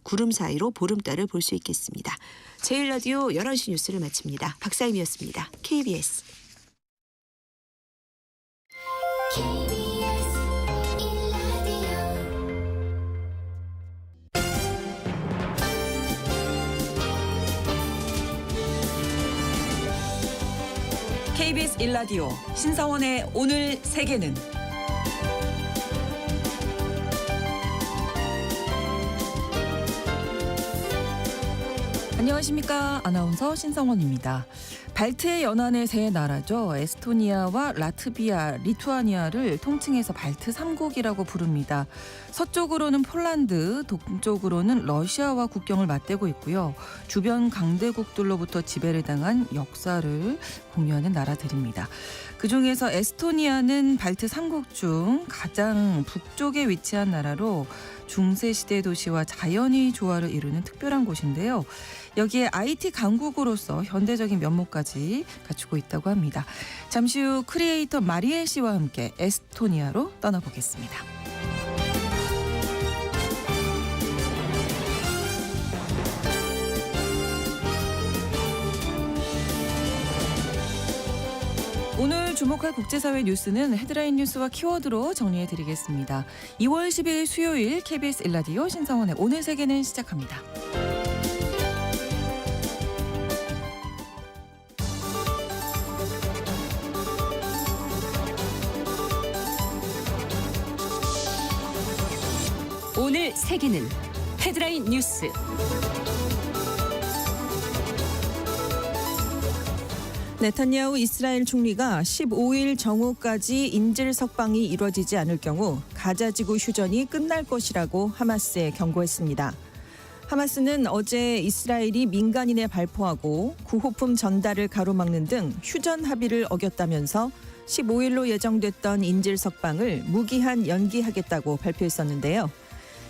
구름 사이로 보름달을 볼 수 있겠습니다. 제1라디오 11시 뉴스를 마칩니다. 박사임이었습니다. KBS. KBS 1라디오 신성원의 오늘 세계는 안녕하십니까. 아나운서 신성원입니다. 발트해 연안의 세 나라죠. 에스토니아와 라트비아, 리투아니아를 통칭해서 발트 3국이라고 부릅니다. 서쪽으로는 폴란드, 동쪽으로는 러시아와 국경을 맞대고 있고요. 주변 강대국들로부터 지배를 당한 역사를 공유하는 나라들입니다. 그중에서 에스토니아는 발트 3국 중 가장 북쪽에 위치한 나라로 중세시대 도시와 자연의 조화를 이루는 특별한 곳인데요. 여기에 IT 강국으로서 현대적인 면모까지 갖추고 있다고 합니다. 잠시 후 크리에이터 마리엘 씨와 함께 에스토니아로 떠나보겠습니다. 오늘 주목할 국제사회 뉴스는 헤드라인 뉴스와 키워드로 정리해드리겠습니다. 2월 10일 수요일 KBS 1라디오 신성원의 오늘 세계는 시작합니다. 오늘 세계는 헤드라인 뉴스. 네타냐후 이스라엘 총리가 15일 정오까지 인질 석방이 이뤄지지 않을 경우 가자 지구 휴전이 끝날 것이라고 하마스에 경고했습니다. 하마스는 어제 이스라엘이 민간인에 발포하고 구호품 전달을 가로막는 등 휴전 합의를 어겼다면서 15일로 예정됐던 인질 석방을 무기한 연기하겠다고 발표했었는데요.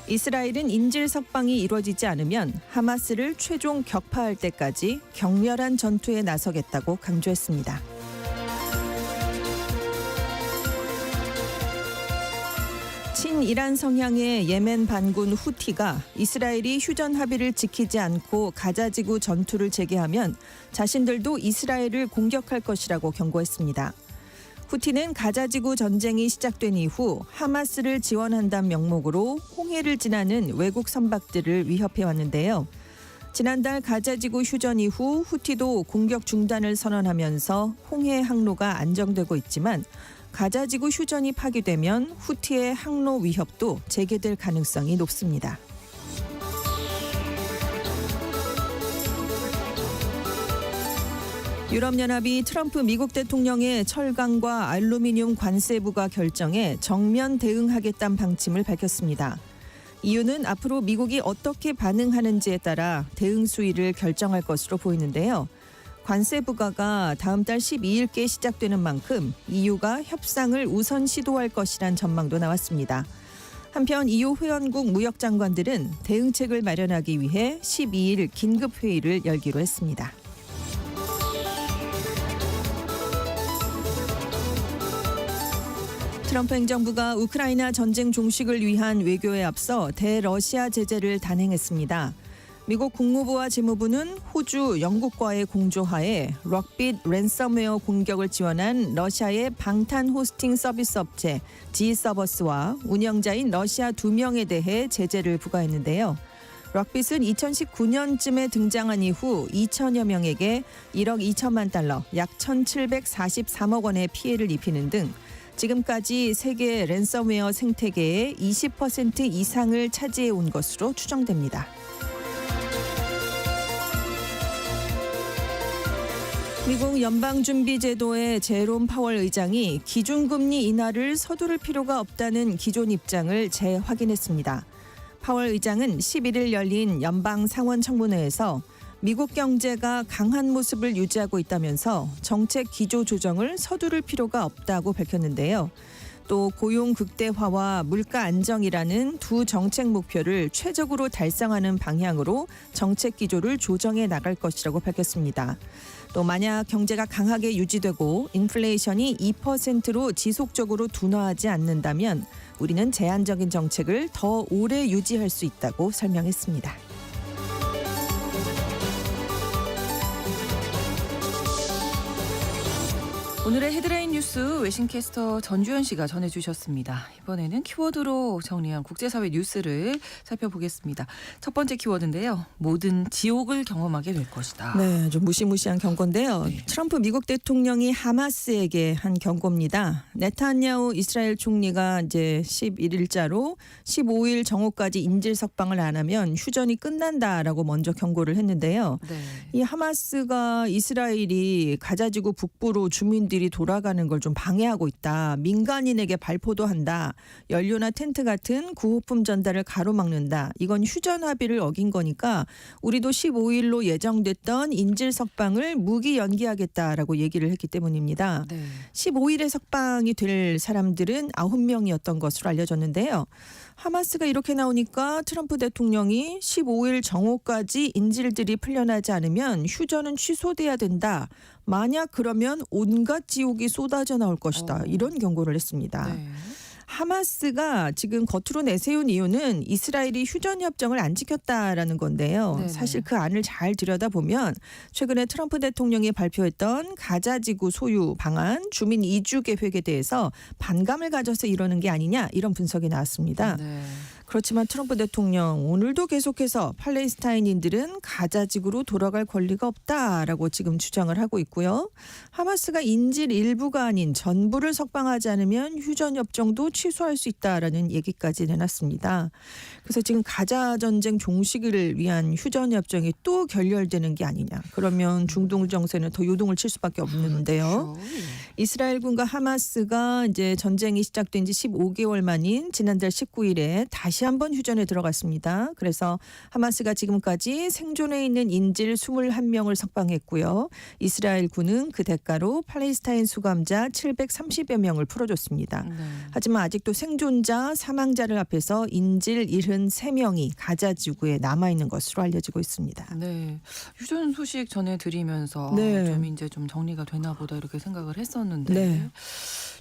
이스라엘은 인질 석방이 이루어지지 않으면 하마스를 최종 격파할 때까지 격렬한 전투에 나서겠다고 강조했습니다. 친이란 성향의 예멘 반군 후티가 이스라엘이 휴전 합의를 지키지 않고 가자지구 전투를 재개하면 자신들도 이스라엘을 공격할 것이라고 경고했습니다. 후티는 가자지구 전쟁이 시작된 이후 하마스를 지원한다는 명목으로 홍해를 지나는 외국 선박들을 위협해 왔는데요. 지난달 가자지구 휴전 이후 후티도 공격 중단을 선언하면서 홍해 항로가 안정되고 있지만 가자지구 휴전이 파기되면 후티의 항로 위협도 재개될 가능성이 높습니다. 유럽연합이 트럼프 미국 대통령의 철강과 알루미늄 관세 부과 결정에 정면 대응하겠다는 방침을 밝혔습니다. 이유는 앞으로 미국이 어떻게 반응하는지에 따라 대응 수위를 결정할 것으로 보이는데요. 관세 부과가 다음 달 12일께 시작되는 만큼 EU가 협상을 우선 시도할 것이란 전망도 나왔습니다. 한편 EU 회원국 무역장관들은 대응책을 마련하기 위해 12일 긴급회의를 열기로 했습니다. 트럼프 행정부가 우크라이나 전쟁 종식을 위한 외교에 앞서 대러시아 제재를 단행했습니다. 미국 국무부와 재무부는 호주, 영국과의 공조하에 럭빗 랜섬웨어 공격을 지원한 러시아의 방탄 호스팅 서비스 업체 G서버스와 운영자인 러시아 2명에 대해 제재를 부과했는데요. 럭빗은 2019년쯤에 등장한 이후 2천여 명에게 1억 2천만 달러, 약 1,743억 원의 피해를 입히는 등 지금까지 세계 랜섬웨어 생태계의 20% 이상을 차지해 온 것으로 추정됩니다. 미국 연방준비제도의 제롬 파월 의장이 기준금리 인하를 서두를 필요가 없다는 기존 입장을 재확인했습니다. 파월 의장은 11일 열린 연방상원청문회에서 미국 경제가 강한 모습을 유지하고 있다면서 정책 기조 조정을 서두를 필요가 없다고 밝혔는데요. 또 고용 극대화와 물가 안정이라는 두 정책 목표를 최적으로 달성하는 방향으로 정책 기조를 조정해 나갈 것이라고 밝혔습니다. 또 만약 경제가 강하게 유지되고 인플레이션이 2%로 지속적으로 둔화하지 않는다면 우리는 제한적인 정책을 더 오래 유지할 수 있다고 설명했습니다. 오늘의 헤드라인 뉴스 외신캐스터 전주현 씨가 전해주셨습니다. 이번에는 키워드로 정리한 국제사회 뉴스를 살펴보겠습니다. 첫 번째 키워드인데요. 모든 지옥을 경험하게 될 것이다. 네, 좀 무시무시한 경고인데요. 네. 트럼프 미국 대통령이 하마스에게 한 경고입니다. 네타냐후 이스라엘 총리가 이제 11일자로 15일 정오까지 인질 석방을 안 하면 휴전이 끝난다라고 먼저 경고를 했는데요. 네. 이 하마스가 이스라엘이 가자지구 북부로 주민들이 돌아가는 걸 좀 방해하고 있다. 민간인에게 발포도 한다. 연료나 텐트 같은 구호품 전달을 가로막는다. 이건 휴전 합의를 어긴 거니까 우리도 15일로 예정됐던 인질 석방을 무기 연기하겠다라고 얘기를 했기 때문입니다. 네. 15일에 석방이 될 사람들은 9명이었던 것으로 알려졌는데요. 하마스가 이렇게 나오니까 트럼프 대통령이 15일 정오까지 인질들이 풀려나지 않으면 휴전은 취소돼야 된다. 만약 그러면 온갖 지옥이 쏟아져 나올 것이다. 이런 경고를 했습니다. 네. 하마스가 지금 겉으로 내세운 이유는 이스라엘이 휴전 협정을 안 지켰다라는 건데요. 네네. 사실 그 안을 잘 들여다보면 최근에 트럼프 대통령이 발표했던 가자지구 소유 방안, 주민 이주 계획에 대해서 반감을 가져서 이러는 게 아니냐 이런 분석이 나왔습니다. 네. 그렇지만 트럼프 대통령 오늘도 계속해서 팔레스타인인들은 가자지구로 돌아갈 권리가 없다라고 지금 주장을 하고 있고요. 하마스가 인질 일부가 아닌 전부를 석방하지 않으면 휴전협정도 취소할 수 있다라는 얘기까지 내놨습니다. 그래서 지금 가자 전쟁 종식을 위한 휴전협정이 또 결렬되는 게 아니냐. 그러면 중동 정세는 더 요동을 칠 수밖에 없는데요. 그렇죠. 이스라엘군과 하마스가 이제 전쟁이 시작된 지 15개월 만인 지난달 19일에 다시 한번 휴전에 들어갔습니다. 그래서 하마스가 지금까지 생존해 있는 인질 21명을 석방했고요. 이스라엘군은 그 대가로 팔레스타인 수감자 730여 명을 풀어줬습니다. 네. 하지만 아직도 생존자, 사망자를 앞에서 인질 73명이 가자지구에 남아있는 것으로 알려지고 있습니다. 네. 휴전 소식 전해드리면서 네. 좀 이제 좀 정리가 되나 보다 이렇게 생각을 했었는데 네.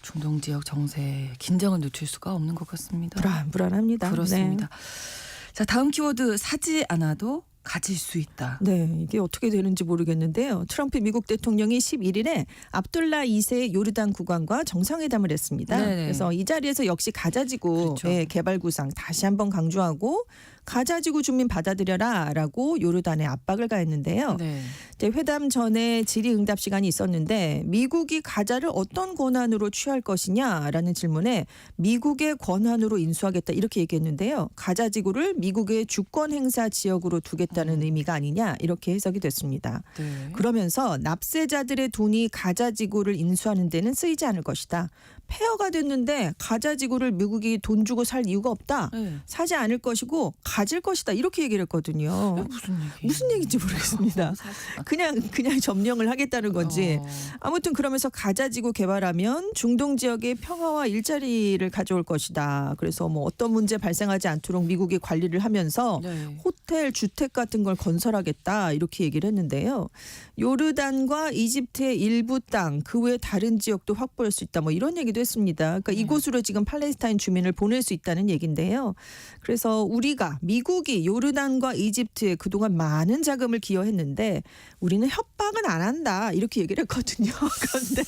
중동 지역 정세 긴장을 늦출 수가 없는 것 같습니다. 불안합니다. 그렇습니다. 자, 다음 키워드 사지 않아도 가질 수 있다. 네, 이게 어떻게 되는지 모르겠는데요. 트럼프 미국 대통령이 11일에 압둘라 2세 요르단 국왕과 정상회담을 했습니다. 네네. 그래서 이 자리에서 역시 가자지구의 그렇죠. 개발 구상 다시 한번 강조하고 가자지구 주민 받아들여라라고 요르단에 압박을 가했는데요. 네. 이제 회담 전에 질의응답 시간이 있었는데 미국이 가자를 어떤 권한으로 취할 것이냐라는 질문에 미국의 권한으로 인수하겠다 이렇게 얘기했는데요. 가자지구를 미국의 주권 행사 지역으로 두겠다는 의미가 아니냐 이렇게 해석이 됐습니다. 네. 그러면서 납세자들의 돈이 가자지구를 인수하는 데는 쓰이지 않을 것이다. 폐허가 됐는데 가자지구를 미국이 돈 주고 살 이유가 없다. 네. 사지 않을 것이고 가질 것이다. 이렇게 얘기를 했거든요. 무슨 얘기인지 모르겠습니다. 그냥 점령을 하겠다는 건지. 아무튼 그러면서 가자지구 개발하면 중동 지역의 평화와 일자리를 가져올 것이다. 그래서 뭐 어떤 문제 발생하지 않도록 미국이 관리를 하면서 네. 호텔, 주택 같은 걸 건설하겠다 이렇게 얘기를 했는데요. 요르단과 이집트의 일부 땅, 그 외 다른 지역도 확보할 수 있다. 뭐 이런 얘기도 했습니다. 그러니까 이곳으로 지금 팔레스타인 주민을 보낼 수 있다는 얘기인데요. 그래서 우리가 미국이 요르단과 이집트에 그동안 많은 자금을 기여했는데 우리는 협박은 안 한다 이렇게 얘기를 했거든요. 그런데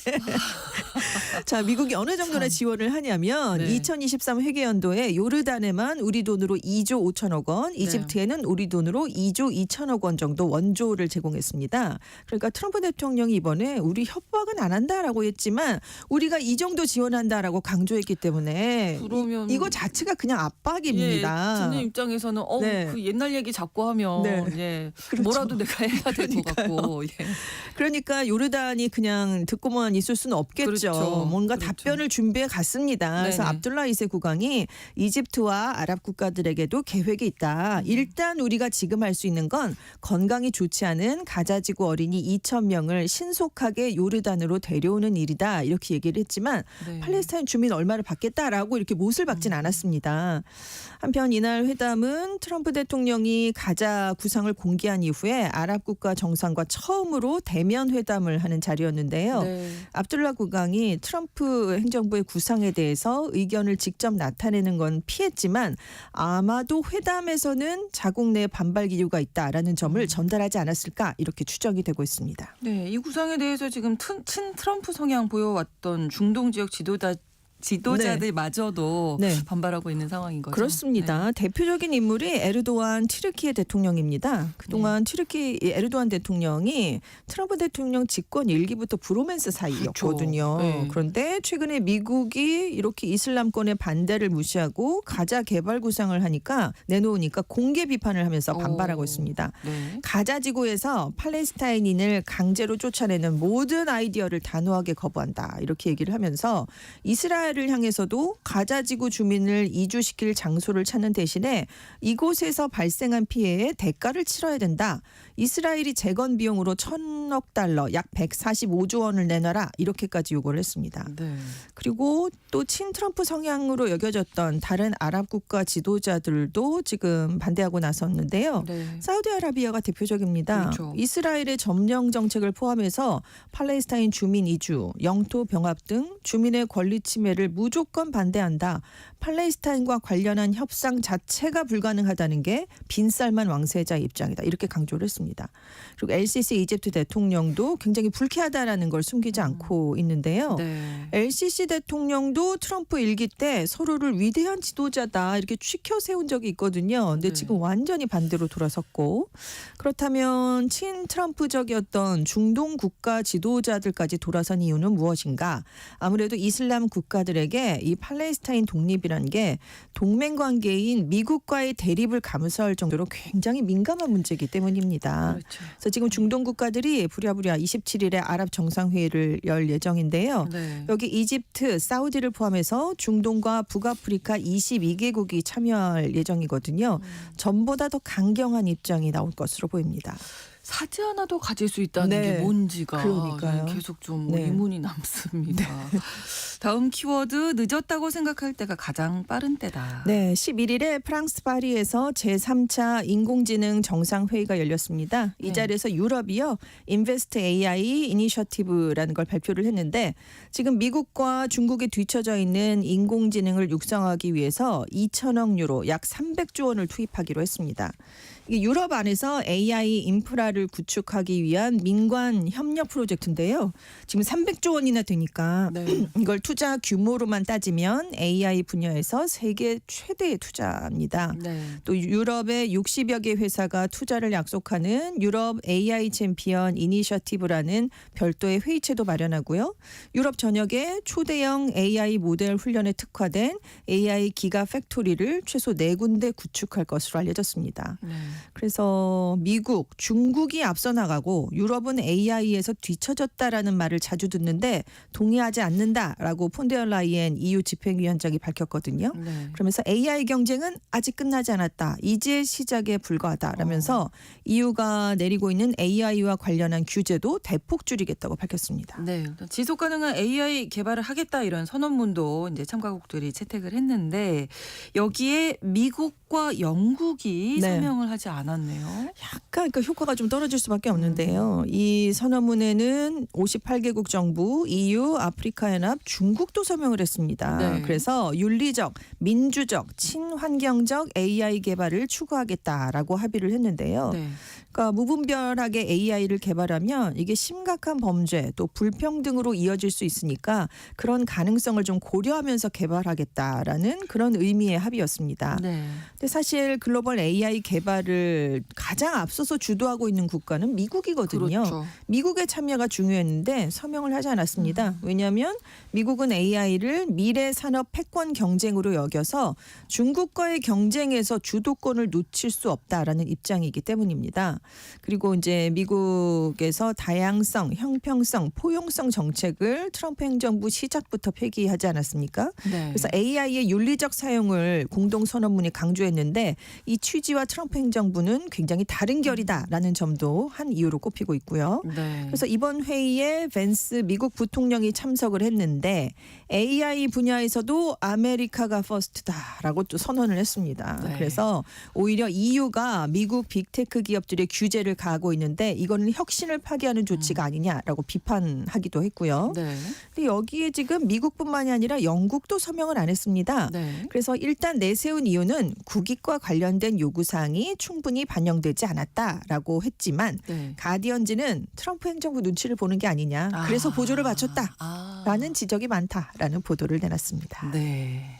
자 미국이 어느 정도나 지원을 하냐면 네. 2023 회계연도에 요르단에만 우리 돈으로 2조 5천억 원, 이집트에는 우리 돈으로 2조 2천억 원 정도 원조를 제공했습니다. 그러니까 트럼프 대통령이 이번에 우리 협박은 안 한다라고 했지만 우리가 이 정도 지원한다라고 강조했기 때문에 그러면 이거 자체가 그냥 압박입니다. 듣는 입장에서는 네. 그 옛날 얘기 자꾸 하면 네. 예, 그렇죠. 뭐라도 내가 해야 될 것 그러니까요. 같고. 예. 그러니까 요르단이 그냥 듣고만 있을 수는 없겠죠. 그렇죠. 뭔가 그렇죠. 답변을 준비해 갔습니다. 그래서 네네. 압둘라 2세 국왕이 이집트와 아랍 국가들에게도 계획이 있다. 일단 우리가 지금 할 수 있는 건 건강이 좋지 않은 가자지구 어린이 2,000명을 신속하게 요르단으로 데려오는 일이다. 이렇게 얘기를 했지만 네. 팔레스타인 주민 얼마를 받겠다라고 이렇게 못을 박진 않았습니다. 한편 이날 회담은 트럼프 대통령이 가자 구상을 공개한 이후에 아랍 국가 정상과 처음으로 대면 회담을 하는 자리였는데요. 네. 압둘라 국왕이 트럼프 행정부의 구상에 대해서 의견을 직접 나타내는 건 피했지만 아마도 회담에서는 자국 일정 내 반발 기류가 있다라는 점을 전달하지 않았을까 이렇게 추정이 되고 있습니다. 네, 이 구상에 대해서 지금 친 트럼프 성향 보여왔던 중동 지역 지도자들마저도 네. 반발하고 있는 상황인 거죠. 그렇습니다. 대표적인 인물이 에르도안 튀르키예 대통령입니다. 그동안 에르도안 대통령이 트럼프 대통령 집권 일기부터 브로맨스 사이였거든요. 그렇죠. 네. 그런데 최근에 미국이 이렇게 이슬람권의 반대를 무시하고 가자 개발 구상을 내놓으니까 공개 비판을 하면서 반발하고 있습니다. 네. 가자 지구에서 팔레스타인인을 강제로 쫓아내는 모든 아이디어를 단호하게 거부한다. 이렇게 얘기를 하면서 이스라엘을 향해서도 가자 지구 주민을 이주시킬 장소를 찾는 대신에 이곳에서 발생한 피해에 대가를 치러야 된다. 이스라엘이 재건 비용으로 1,000억 달러, 약 145조 원을 내놔라. 이렇게까지 요구를 했습니다. 네. 그리고 또 친트럼프 성향으로 여겨졌던 다른 아랍 국가 지도자들도 지금 반대하고 나섰는데요. 네. 사우디아라비아가 대표적입니다. 그렇죠. 이스라엘의 점령 정책을 포함해서 팔레스타인 주민 이주, 영토 병합 등 주민의 권리 침해를 무조건 반대한다. 팔레스타인과 관련한 협상 자체가 불가능하다는 게 빈살만 왕세자의 입장이다. 이렇게 강조를 했습니다. 그리고 LCC 이집트 대통령도 굉장히 불쾌하다라는 걸 숨기지 않고 있는데요. 네. LCC 대통령도 트럼프 일기 때 서로를 위대한 지도자다 이렇게 치켜 세운 적이 있거든요. 근데 네. 지금 완전히 반대로 돌아섰고 그렇다면 친 트럼프적이었던 중동 국가 지도자들까지 돌아선 이유는 무엇인가? 아무래도 이슬람 국가들에게 이 팔레스타인 독립이라는 게 동맹 관계인 미국과의 대립을 감수할 정도로 굉장히 민감한 문제이기 때문입니다. 그렇죠. 그래서 지금 중동 국가들이 부랴부랴 27일에 아랍 정상회의를 열 예정인데요. 네. 여기 이집트, 사우디를 포함해서 중동과 북아프리카 22개국이 참여할 예정이거든요. 전보다 더 강경한 입장이 나올 것으로 보입니다. 사지 하나도 가질 수 있다는 네. 게 뭔지가 그러니까요. 계속 좀 네. 의문이 남습니다. 다음 키워드 늦었다고 생각할 때가 가장 빠른 때다. 네, 11일에 프랑스 파리에서 제3차 인공지능 정상회의가 열렸습니다. 이 네. 자리에서 유럽이요. 인베스트 AI 이니셔티브라는 걸 발표를 했는데 지금 미국과 중국에 뒤처져 있는 인공지능을 육성하기 위해서 2천억 유로 약 300조 원을 투입하기로 했습니다. 이게 유럽 안에서 AI 인프라를 구축하기 위한 민관 협력 프로젝트인데요. 지금 300조 원이나 되니까 네. 이걸 투자 규모로만 따지면 AI 분야에서 세계 최대의 투자입니다. 네. 또 유럽의 60여 개 회사가 투자를 약속하는 유럽 AI 챔피언 이니셔티브라는 별도의 회의체도 마련하고요. 유럽 전역에 초대형 AI 모델 훈련에 특화된 AI 기가 팩토리를 최소 4군데 구축할 것으로 알려졌습니다. 네. 그래서 미국, 중국이 앞서 나가고 유럽은 AI에서 뒤처졌다라는 말을 자주 듣는데 동의하지 않는다라고 폰데어라이엔 EU 집행위원장이 밝혔거든요. 네. 그러면서 AI 경쟁은 아직 끝나지 않았다. 이제 시작에 불과하다라면서 EU가 내리고 있는 AI와 관련한 규제도 대폭 줄이겠다고 밝혔습니다. 네, 지속 가능한 AI 개발을 하겠다 이런 선언문도 이제 참가국들이 채택을 했는데 여기에 미국과 영국이 네. 서명을 하지 않았네요. 약간 그 효과가 좀 떨어질 수밖에 없는데요. 이 선언문에는 58개국 정부, EU, 아프리카 연합, 중국도 서명을 했습니다. 네. 그래서 윤리적, 민주적, 친환경적 AI 개발을 추구하겠다라고 합의를 했는데요. 네. 그러니까 무분별하게 AI를 개발하면 이게 심각한 범죄 또 불평등으로 이어질 수 있으니까 그런 가능성을 좀 고려하면서 개발하겠다라는 그런 의미의 합의였습니다. 네. 근데 사실 글로벌 AI 개발을 가장 앞서서 주도하고 있는 국가는 미국이거든요. 그렇죠. 미국의 참여가 중요했는데 서명을 하지 않았습니다. 왜냐하면 미국은 AI를 미래 산업 패권 경쟁으로 여겨서 중국과의 경쟁에서 주도권을 놓칠 수 없다라는 입장이기 때문입니다. 그리고 이제 미국에서 다양성, 형평성, 포용성 정책을 트럼프 행정부 시작부터 폐기하지 않았습니까? 네. 그래서 AI의 윤리적 사용을 공동 선언문에 강조했는데 이 취지와 트럼프 행정부는 굉장히 다른 결이다라는 점도 한 이유로 꼽히고 있고요. 네. 그래서 이번 회의에 벤스 미국 부통령이 참석을 했는데 AI 분야에서도 아메리카가 퍼스트다라고 또 선언을 했습니다. 네. 그래서 오히려 EU가 미국 빅테크 기업들의 규제를 가하고 있는데 이거는 혁신을 파괴하는 조치가 아니냐라고 비판하기도 했고요. 네. 근데 여기에 지금 미국뿐만이 아니라 영국도 서명을 안 했습니다. 네. 그래서 일단 내세운 이유는 국익과 관련된 요구사항이 충분히 반영되지 않았다라고 했지만 네. 가디언지는 트럼프 행정부 눈치를 보는 게 아니냐. 그래서 보조를 맞췄다라는 지적이 많다라는 보도를 내놨습니다. 네.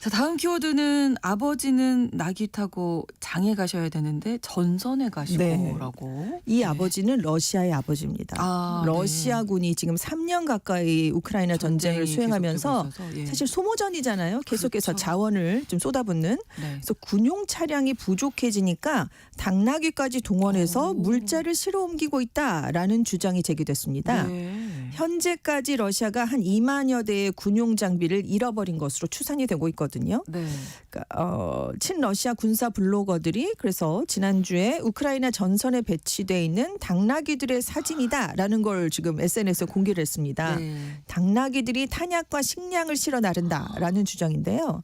자, 다음 키워드는 아버지는 나귀 타고 장에 가셔야 되는데 전선에 가시고라고. 이 아버지는 러시아의 아버지입니다. 러시아군이 지금 3년 가까이 우크라이나 전쟁을 수행하면서 사실 소모전이잖아요. 계속해서 그렇죠. 자원을 좀 쏟아붓는. 네. 그래서 군용 차량이 부족해지니까 당나귀까지 동원해서 물자를 실어 옮기고 있다라는 주장이 제기됐습니다. 네. 현재까지 러시아가 한 2만여 대의 군용 장비를 잃어버린 것으로 추산이 되고 있거든요. 네. 그러니까 친러시아 군사 블로거들이 그래서 지난주에 우크라이나 전선에 배치돼 있는 당나귀들의 사진이다라는 걸 지금 SNS에 공개를 했습니다. 네. 당나귀들이 탄약과 식량을 실어 나른다라는 주장인데요.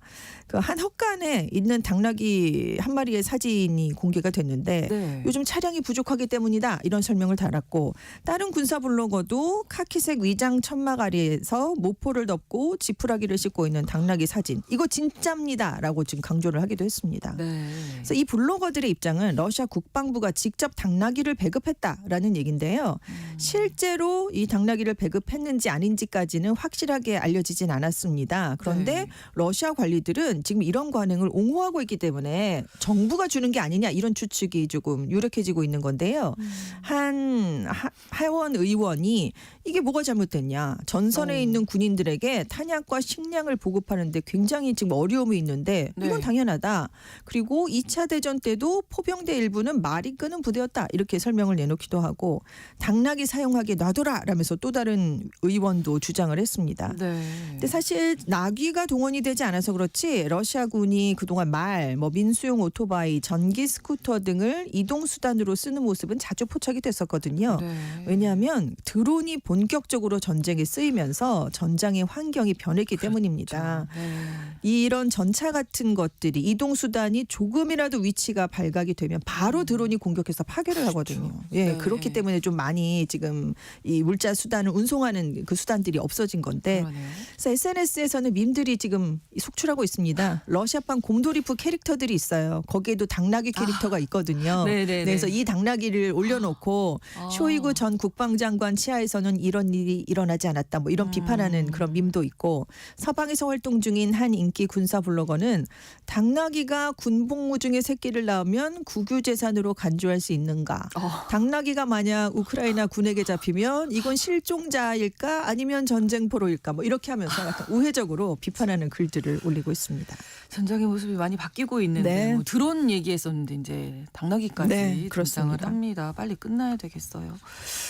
그 한 헛간에 있는 당나귀 한 마리의 사진이 공개가 됐는데 네. 요즘 차량이 부족하기 때문이다 이런 설명을 달았고 다른 군사 블로거도 카키색 위장 천막 아래에서 모포를 덮고 지푸라기를 싣고 있는 당나귀 사진 이거 진짜입니다라고 지금 강조를 하기도 했습니다. 네. 그래서 이 블로거들의 입장은 러시아 국방부가 직접 당나귀를 배급했다라는 얘기인데요. 실제로 이 당나귀를 배급했는지 아닌지까지는 확실하게 알려지진 않았습니다. 그런데 네. 러시아 관리들은 지금 이런 관행을 옹호하고 있기 때문에 정부가 주는 게 아니냐 이런 추측이 조금 유력해지고 있는 건데요. 한 하원 의원이 이게 뭐가 잘못됐냐. 전선에 있는 군인들에게 탄약과 식량을 보급하는데 굉장히 지금 어려움이 있는데 이건 네. 당연하다. 그리고 2차 대전 때도 포병대 일부는 말이 끄는 부대였다. 이렇게 설명을 내놓기도 하고 당나귀 사용하게 놔둬라 라면서 또 다른 의원도 주장을 했습니다. 네. 근데 사실 나귀가 동원이 되지 않아서 그렇지 러시아군이 그동안 말, 민수용 오토바이, 전기 스쿠터 등을 이동 수단으로 쓰는 모습은 자주 포착이 됐었거든요. 네. 왜냐하면 드론이 본격적으로 전쟁에 쓰이면서 전장의 환경이 변했기 때문입니다. 네. 이런 전차 같은 것들이 이동 수단이 조금이라도 위치가 발각이 되면 바로 드론이 공격해서 파괴를 하거든요. 예, 네. 그렇기 때문에 좀 많이 지금 이 물자 수단을 운송하는 그 수단들이 없어진 건데 그러네요. 그래서 SNS에서는 밈들이 지금 속출하고 있습니다. 러시아판 곰돌이프 캐릭터들이 있어요. 거기에도 당나귀 캐릭터가 있거든요. 네네네. 그래서 이 당나귀를 올려놓고 쇼이구 전 국방장관 치하에서는 이런 일이 일어나지 않았다. 뭐 이런 비판하는 그런 밈도 있고 서방에서 활동 중인 한 인기 군사 블로거는 당나귀가 군복무 중에 새끼를 낳으면 국유재산으로 간주할 수 있는가? 당나귀가 만약 우크라이나 군에게 잡히면 이건 실종자일까 아니면 전쟁포로일까? 뭐 이렇게 하면서 약간 우회적으로 비판하는 글들을 올리고 있습니다. 전장의 모습이 많이 바뀌고 있는데 네. 뭐 드론 얘기했었는데 이제 당나귀까지 네, 등장을 그렇습니다. 합니다. 빨리 끝나야 되겠어요.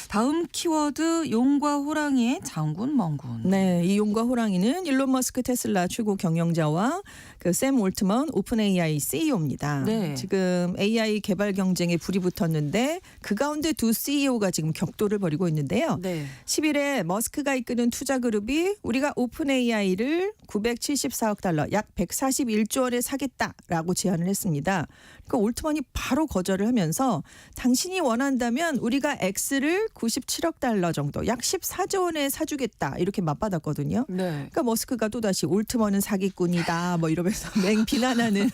다음 키워드 용과 호랑이의 장군 멍군. 네, 이 용과 호랑이는 일론 머스크 테슬라 최고 경영자와 그 샘 올트먼 오픈 AI CEO입니다. 네. 지금 AI 개발 경쟁에 불이 붙었는데 그 가운데 두 CEO가 지금 격돌을 벌이고 있는데요. 네. 10일에 머스크가 이끄는 투자 그룹이 우리가 오픈 AI를 974억 달러, 약 141조 원에 사겠다라고 제안을 했습니다. 그러니까 올트먼이 바로 거절을 하면서 당신이 원한다면 우리가 X를 97억 달러 정도, 약 14조 원에 사주겠다 이렇게 맞받았거든요. 네. 그러니까 머스크가 또다시 올트먼은 사기꾼이다 뭐 이러면서 맹 비난하는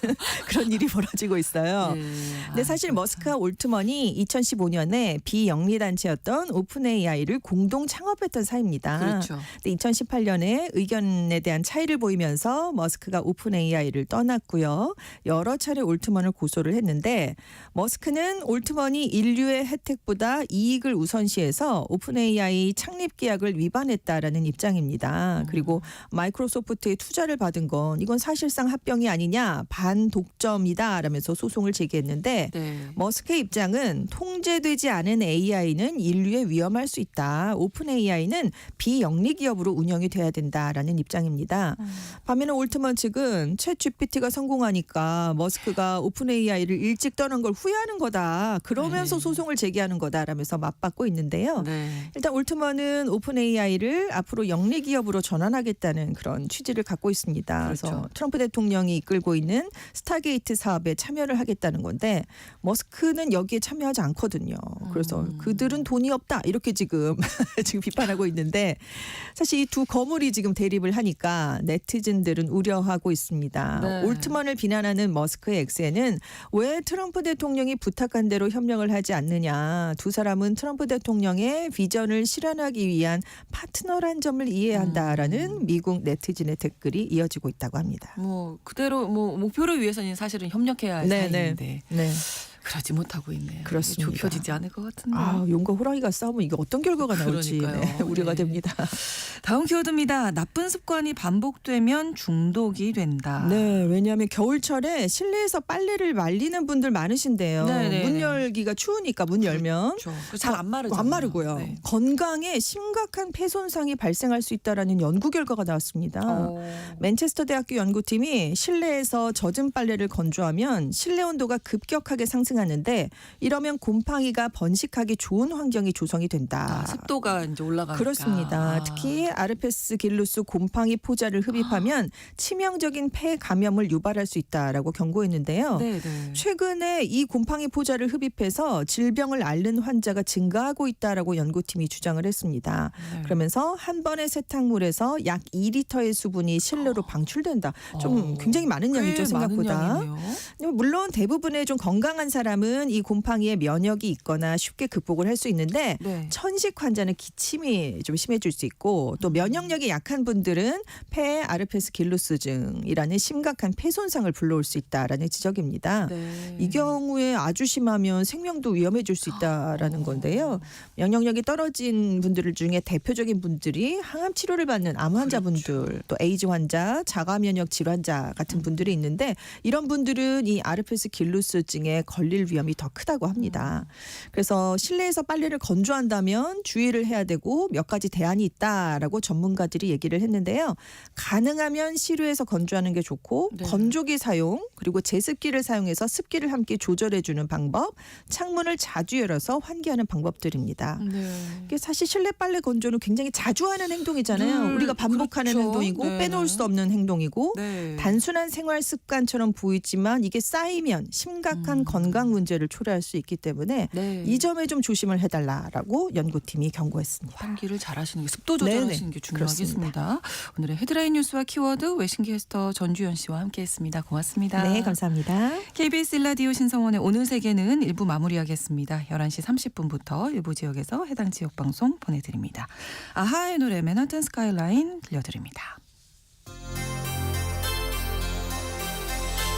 그런 일이 벌어지고 있어요. 네. 근데 사실 머스크와 올트먼이 2015년에 비영리 단체였던 오픈 AI를 공동 창업했던 사이입니다. 그렇죠. 근데 2018년에 의견에 대한 차이를 보이면서 머스크가 오픈 AI를 떠났고요. 여러 차례 올트먼을 고소를 했는데 머스크는 올트먼이 인류의 혜택보다 이익을 우선시해서 오픈 AI 창립 계약을 위반했다라는 입장입니다. 그리고 마이크로소프트의 투자를 받은 건 이건 사실상 합병이 아니냐 반독점이다라면서 소송을 제기했는데 네. 머스크의 입장은 통제되지 않은 AI는 인류에 위험할 수 있다. 오픈 AI는 비영리 기업으로 운영이 돼야 된다라는 입장입니다. 반면에 올트먼 측은 챗 GPT가 성공하니까 머스크가 오픈 AI 오픈AI를 일찍 떠난 걸 후회하는 거다. 그러면서 네. 소송을 제기하는 거다라면서 맞받고 있는데요. 네. 일단 올트먼은 오픈AI를 앞으로 영리 기업으로 전환하겠다는 그런 취지를 갖고 있습니다. 그래서 그렇죠. 트럼프 대통령이 이끌고 있는 스타게이트 사업에 참여를 하겠다는 건데 머스크는 여기에 참여하지 않거든요. 그래서 그들은 돈이 없다 이렇게 지금 비판하고 있는데 사실 이 두 거물이 지금 대립을 하니까 네티즌들은 우려하고 있습니다. 네. 올트먼을 비난하는 머스크의 엑스에는 왜 트럼프 대통령이 부탁한 대로 협력을 하지 않느냐. 두 사람은 트럼프 대통령의 비전을 실현하기 위한 파트너란 점을 이해해야 한다라는 미국 네티즌의 댓글이 이어지고 있다고 합니다. 뭐 그대로 뭐 목표를 위해서는 사실은 협력해야 할 네, 사이인데 네. 그러지 못하고 있네요. 그렇습니다. 좁혀지지 않을 것 같은데. 아, 용과 호랑이가 싸우면 이게 어떤 결과가 나올지 그러니까요. 우려가 네. 됩니다. 다음 키워드입니다. 나쁜 습관이 반복되면 중독이 된다. 네, 왜냐하면 겨울철에 실내에서 빨래를 말리는 분들 많으신데요. 네네. 문 열기가 추우니까 문 열면 그렇죠. 잘 안 마르죠. 안 마르고요. 네. 건강에 심각한 폐 손상이 발생할 수 있다라는 연구 결과가 나왔습니다. 맨체스터 대학교 연구팀이 실내에서 젖은 빨래를 건조하면 실내 온도가 급격하게 상승하는데 이러면 곰팡이가 번식하기 좋은 환경이 조성이 된다. 습도가 이제 올라가니까. 그렇습니다. 특히 아르페스 길루스 곰팡이 포자를 흡입하면 치명적인 폐 감염을 유발할 수 있다라고 경고했는데요. 네네. 최근에 이 곰팡이 포자를 흡입해서 질병을 앓는 환자가 증가하고 있다라고 연구팀이 주장을 했습니다. 네. 그러면서 한 번의 세탁물에서 약 2리터의 수분이 실내로 방출된다. 좀 굉장히 많은 양이죠, 꽤 많은 생각보다. 양이네요. 물론 대부분의 좀 건강한 사람은 이 곰팡이에 면역이 있거나 쉽게 극복을 할 수 있는데 네. 천식 환자는 기침이 좀 심해질 수 있고 또 면역력이 약한 분들은 폐 아르페스 길루스증이라는 심각한 폐 손상을 불러올 수 있다라는 지적입니다. 네. 이 경우에 아주 심하면 생명도 위험해질 수 있다라는 건데요. 면역력이 떨어진 분들 중에 대표적인 분들이 항암 치료를 받는 암 환자분들, 또 에이즈 환자, 자가 면역 질환자 같은 분들이 있는데 이런 분들은 이 아르페스 길루스증에 걸릴 위험이 더 크다고 합니다. 그래서 실내에서 빨래를 건조한다면 주의를 해야 되고 몇 가지 대안이 있다라고 전문가들이 얘기를 했는데요. 가능하면 실외에서 건조하는 게 좋고 네. 건조기 사용 그리고 제습기를 사용해서 습기를 함께 조절해주는 방법, 창문을 자주 열어서 환기하는 방법들입니다. 네. 이게 사실 실내 빨래 건조는 굉장히 자주 하는 행동이잖아요. 늘 우리가 반복하는 그렇죠. 행동이고 네. 빼놓을 수 없는 행동이고 네. 단순한 생활 습관처럼 보이지만 이게 쌓이면 심각한 건강 문제를 초래할 수 있기 때문에 네. 이 점에 좀 조심을 해달라라고 연구팀이 경고했습니다. 환기를 잘하시는 게 습도 조절하시는 게 중요하겠습니다. 오늘의 헤드라인 뉴스와 키워드 외신캐스터 전주현 씨와 함께했습니다. 고맙습니다. 네, 감사합니다. KBS 일라디오 신성원의 오늘 세계는 1부 마무리하겠습니다. 11시 30분부터 일부 지역에서 해당 지역 방송 보내드립니다. 아하의 노래 맨하탄 스카이라인 들려드립니다.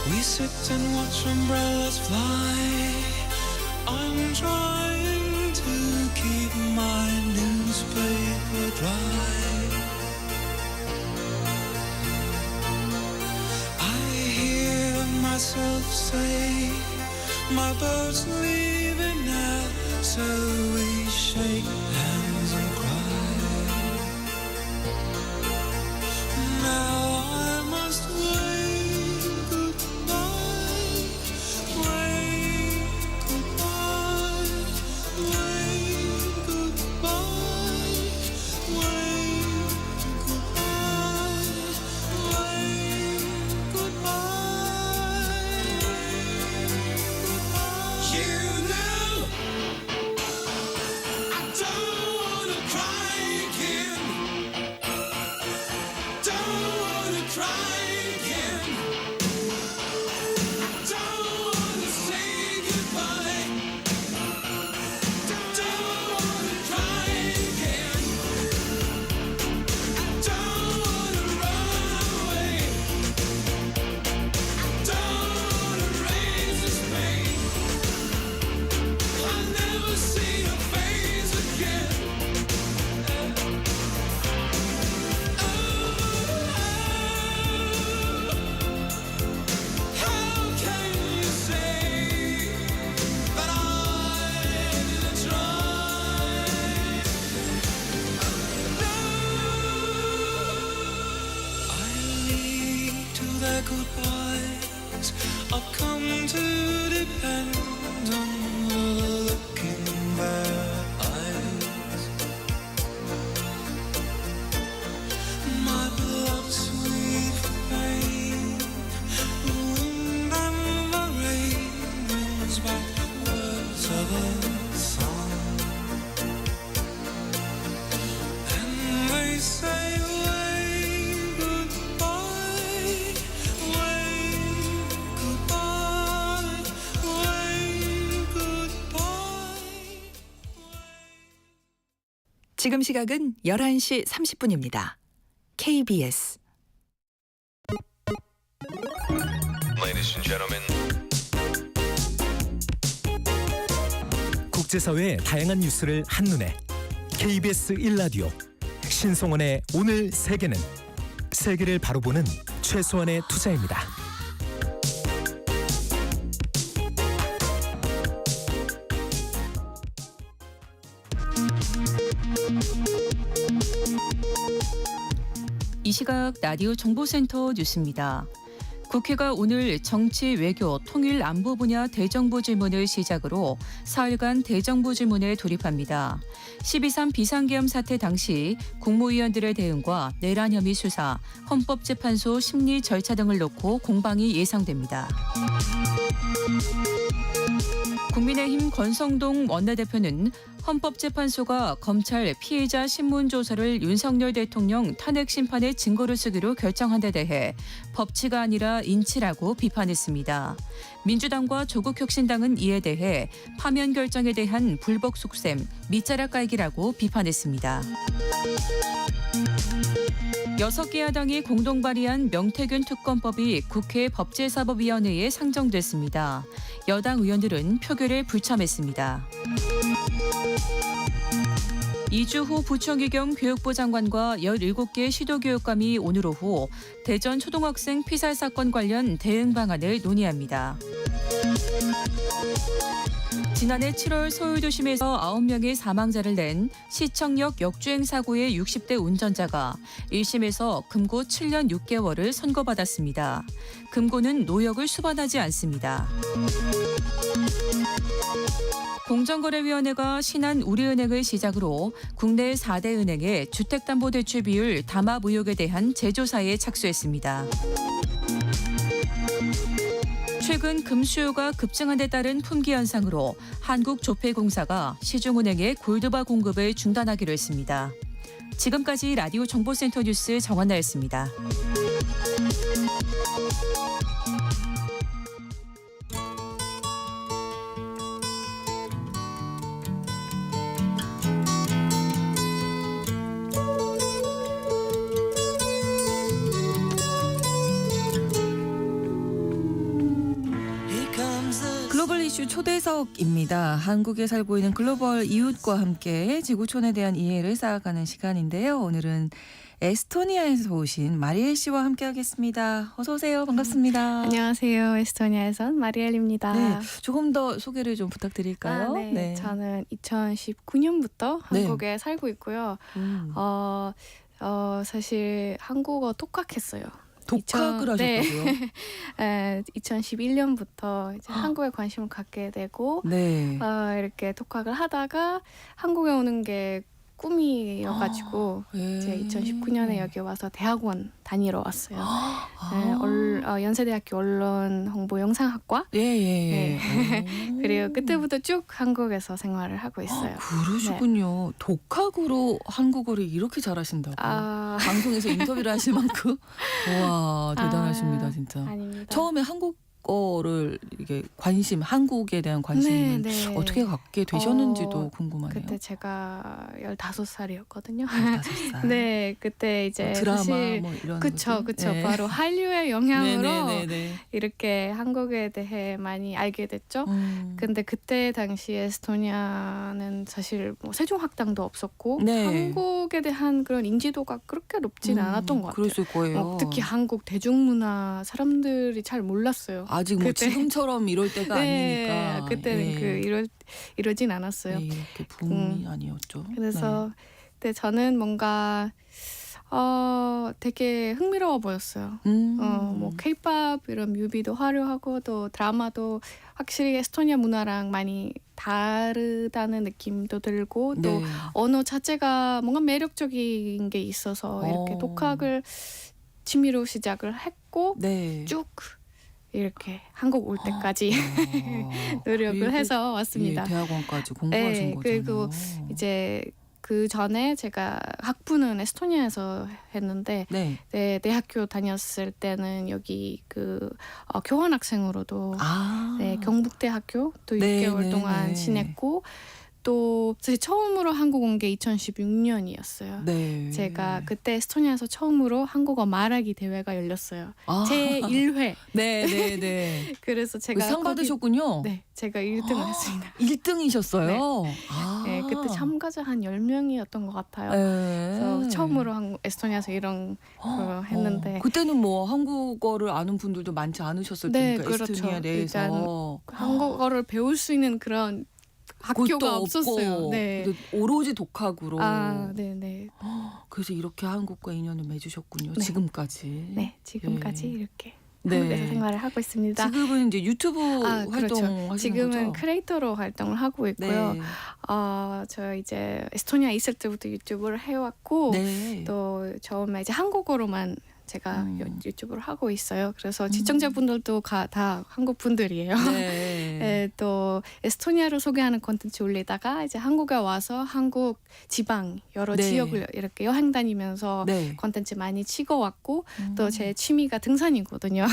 We sit and watch umbrellas fly. I'm trying to keep my newspaper dry. I hear myself say, my boat's leaving now, so we shake hands and cry. Now I must wave goodbye, wave goodbye, wave goodbye, wave goodbye, wave goodbye, wave goodbye. You 지금 시각은 11시 30분입니다. KBS Ladies and gentlemen. 국제사회의 다양한 뉴스를 한눈에 KBS 1라디오 신성원의 오늘 세계는 세계를 바로 보는 최소한의 투자입니다. 이 시각 라디오 정보센터 뉴스입니다. 국회가 오늘 정치, 외교, 통일, 안보 분야 대정부 질문을 시작으로 사흘간 대정부 질문에 돌입합니다. 12.3 비상계엄 사태 당시 국무위원들의 대응과 내란 혐의 수사, 헌법재판소 심리 절차 등을 놓고 공방이 예상됩니다. 국민의힘 권성동 원내대표는 헌법재판소가 검찰 피해자 신문조사를 윤석열 대통령 탄핵 심판의 증거로 쓰기로 결정한 데 대해 법치가 아니라 인치라고 비판했습니다. 민주당과 조국혁신당은 이에 대해 파면 결정에 대한 불복 속셈, 밑자락 깔기라고 비판했습니다. 6개 야당이 공동 발의한 명태균 특검법이 국회 법제사법위원회에 상정됐습니다. 여당 의원들은 표결에 불참했습니다. 이주호 부총리 겸 교육부 장관과 17개 시도교육감이 오늘 오후 대전 초등학생 피살 사건 관련 대응 방안을 논의합니다. 지난해 7월 서울도심에서 9명의 사망자를 낸 시청역 역주행 사고의 60대 운전자가 1심에서 금고 7년 6개월을 선고받았습니다. 금고는 노역을 수반하지 않습니다. 공정거래위원회가 신한우리은행을 시작으로 국내 4대 은행의 주택담보대출 비율 담합 의혹에 대한 재조사에 착수했습니다. 최근 금수요가 급증한 데 따른 품귀 현상으로 한국조폐공사가 시중은행에 골드바 공급을 중단하기로 했습니다. 지금까지 라디오 정보센터 뉴스 정한나였습니다. 글로벌 이슈 초대석입니다. 한국에 살고 있는 글로벌 이웃과 함께 지구촌에 대한 이해를 쌓아가는 시간인데요. 오늘은 에스토니아에서 오신 마리엘 씨와 함께하겠습니다. 어서 오세요. 반갑습니다. 안녕하세요. 에스토니아에선 마리엘입니다. 네, 조금 더 소개를 좀 부탁드릴까요? 네. 저는 2019년부터 네. 한국에 살고 있고요. 사실 한국어 독학했어요. 독학을 하셨다고요? 네. 2011년부터 이제 한국에 관심을 갖게 되고 네. 이렇게 독학을 하다가 한국에 오는 게 꿈이어가지고 이제 2019년에 여기 와서 대학원 다니러 왔어요. 연세대학교 언론홍보영상학과. 예. 그리고 그때부터 쭉 한국에서 생활을 하고 있어요. 그러시군요. 독학으로 한국어를 이렇게 잘하신다고. 방송에서 인터뷰를 하실 만큼. 와, 대단하십니다, 진짜. 아닙니다. 처음에 한국어를 이게 한국에 대한 관심을 어떻게 갖게 되셨는지도 궁금하네요. 그때 제가 15살이었거든요. 15살. 네, 그때 이제 드라마 사실 뭐 이런 그쵸. 네. 바로 한류의 영향으로 네네네네. 이렇게 한국에 대해 많이 알게 됐죠. 근데 그때 당시 에스토니아는 사실 뭐 세종학당도 없었고 네. 한국에 대한 그런 인지도가 그렇게 높지는 않았던 것 같아요. 그랬을 거예요. 특히 한국 대중문화 사람들이 잘 몰랐어요. 아직 뭐 그때. 지금처럼 이럴 때가 아니니까. 그때는 이러진 않았어요. 네, 이렇게 붐이 아니었죠. 그래서 그때 저는 뭔가 되게 흥미로워 보였어요. 뭐 K-pop 이런 뮤비도 화려하고 또 드라마도 확실히 에스토니아 문화랑 많이 다르다는 느낌도 들고 또 언어 자체가 뭔가 매력적인 게 있어서 이렇게 독학을 취미로 시작을 했고 쭉 이렇게 한국 올 때까지 노력을 해서 왔습니다. 대학원까지 공부하신 거잖아요. 그리고 이제 그 전에 제가 학부는 에스토니아에서 했는데 대학교 다녔을 때는 여기 교환학생으로도 경북대학교 또 6개월 동안 지냈고 또 사실 처음으로 한국 온 게 2016년이었어요. 네. 제가 그때 에스토니아에서 처음으로 한국어 말하기 대회가 열렸어요. 제 1회. 네. 그래서 제가 상 받으셨군요. 네, 제가 1등을 했습니다. 1등이셨어요. 네, 그때 참가자 한 10명이었던 것 같아요. 네. 그래서 처음으로 에스토니아에서 이런 걸 했는데 그때는 뭐 한국어를 아는 분들도 많지 않으셨을 네, 테니까 그렇죠. 에스토니아 내에서 일단 한국어를 배울 수 있는 그런 학교가 곳도 없었어요. 없고, 네. 근데 오로지 독학으로. 네. 그래서 이렇게 한국과 인연을 맺으셨군요. 네. 지금까지. 네, 지금까지 예. 이렇게 네. 한국에서 생활을 하고 있습니다. 지금은 이제 유튜브 그렇죠. 활동하시는 지금은 거죠? 크리에이터로 활동을 하고 있고요. 네. 저 이제 에스토니아 있을 때부터 유튜브를 해왔고 네. 또 처음에 이제 한국어로만 제가 유튜브를 하고 있어요. 그래서 시청자분들도 다 한국 분들이에요. 네. 네, 또 에스토니아를 소개하는 콘텐츠 올리다가 이제 한국에 와서 한국 지방 여러 네. 지역을 이렇게 여행 다니면서 네. 콘텐츠 많이 찍어왔고 또 제 취미가 등산이거든요.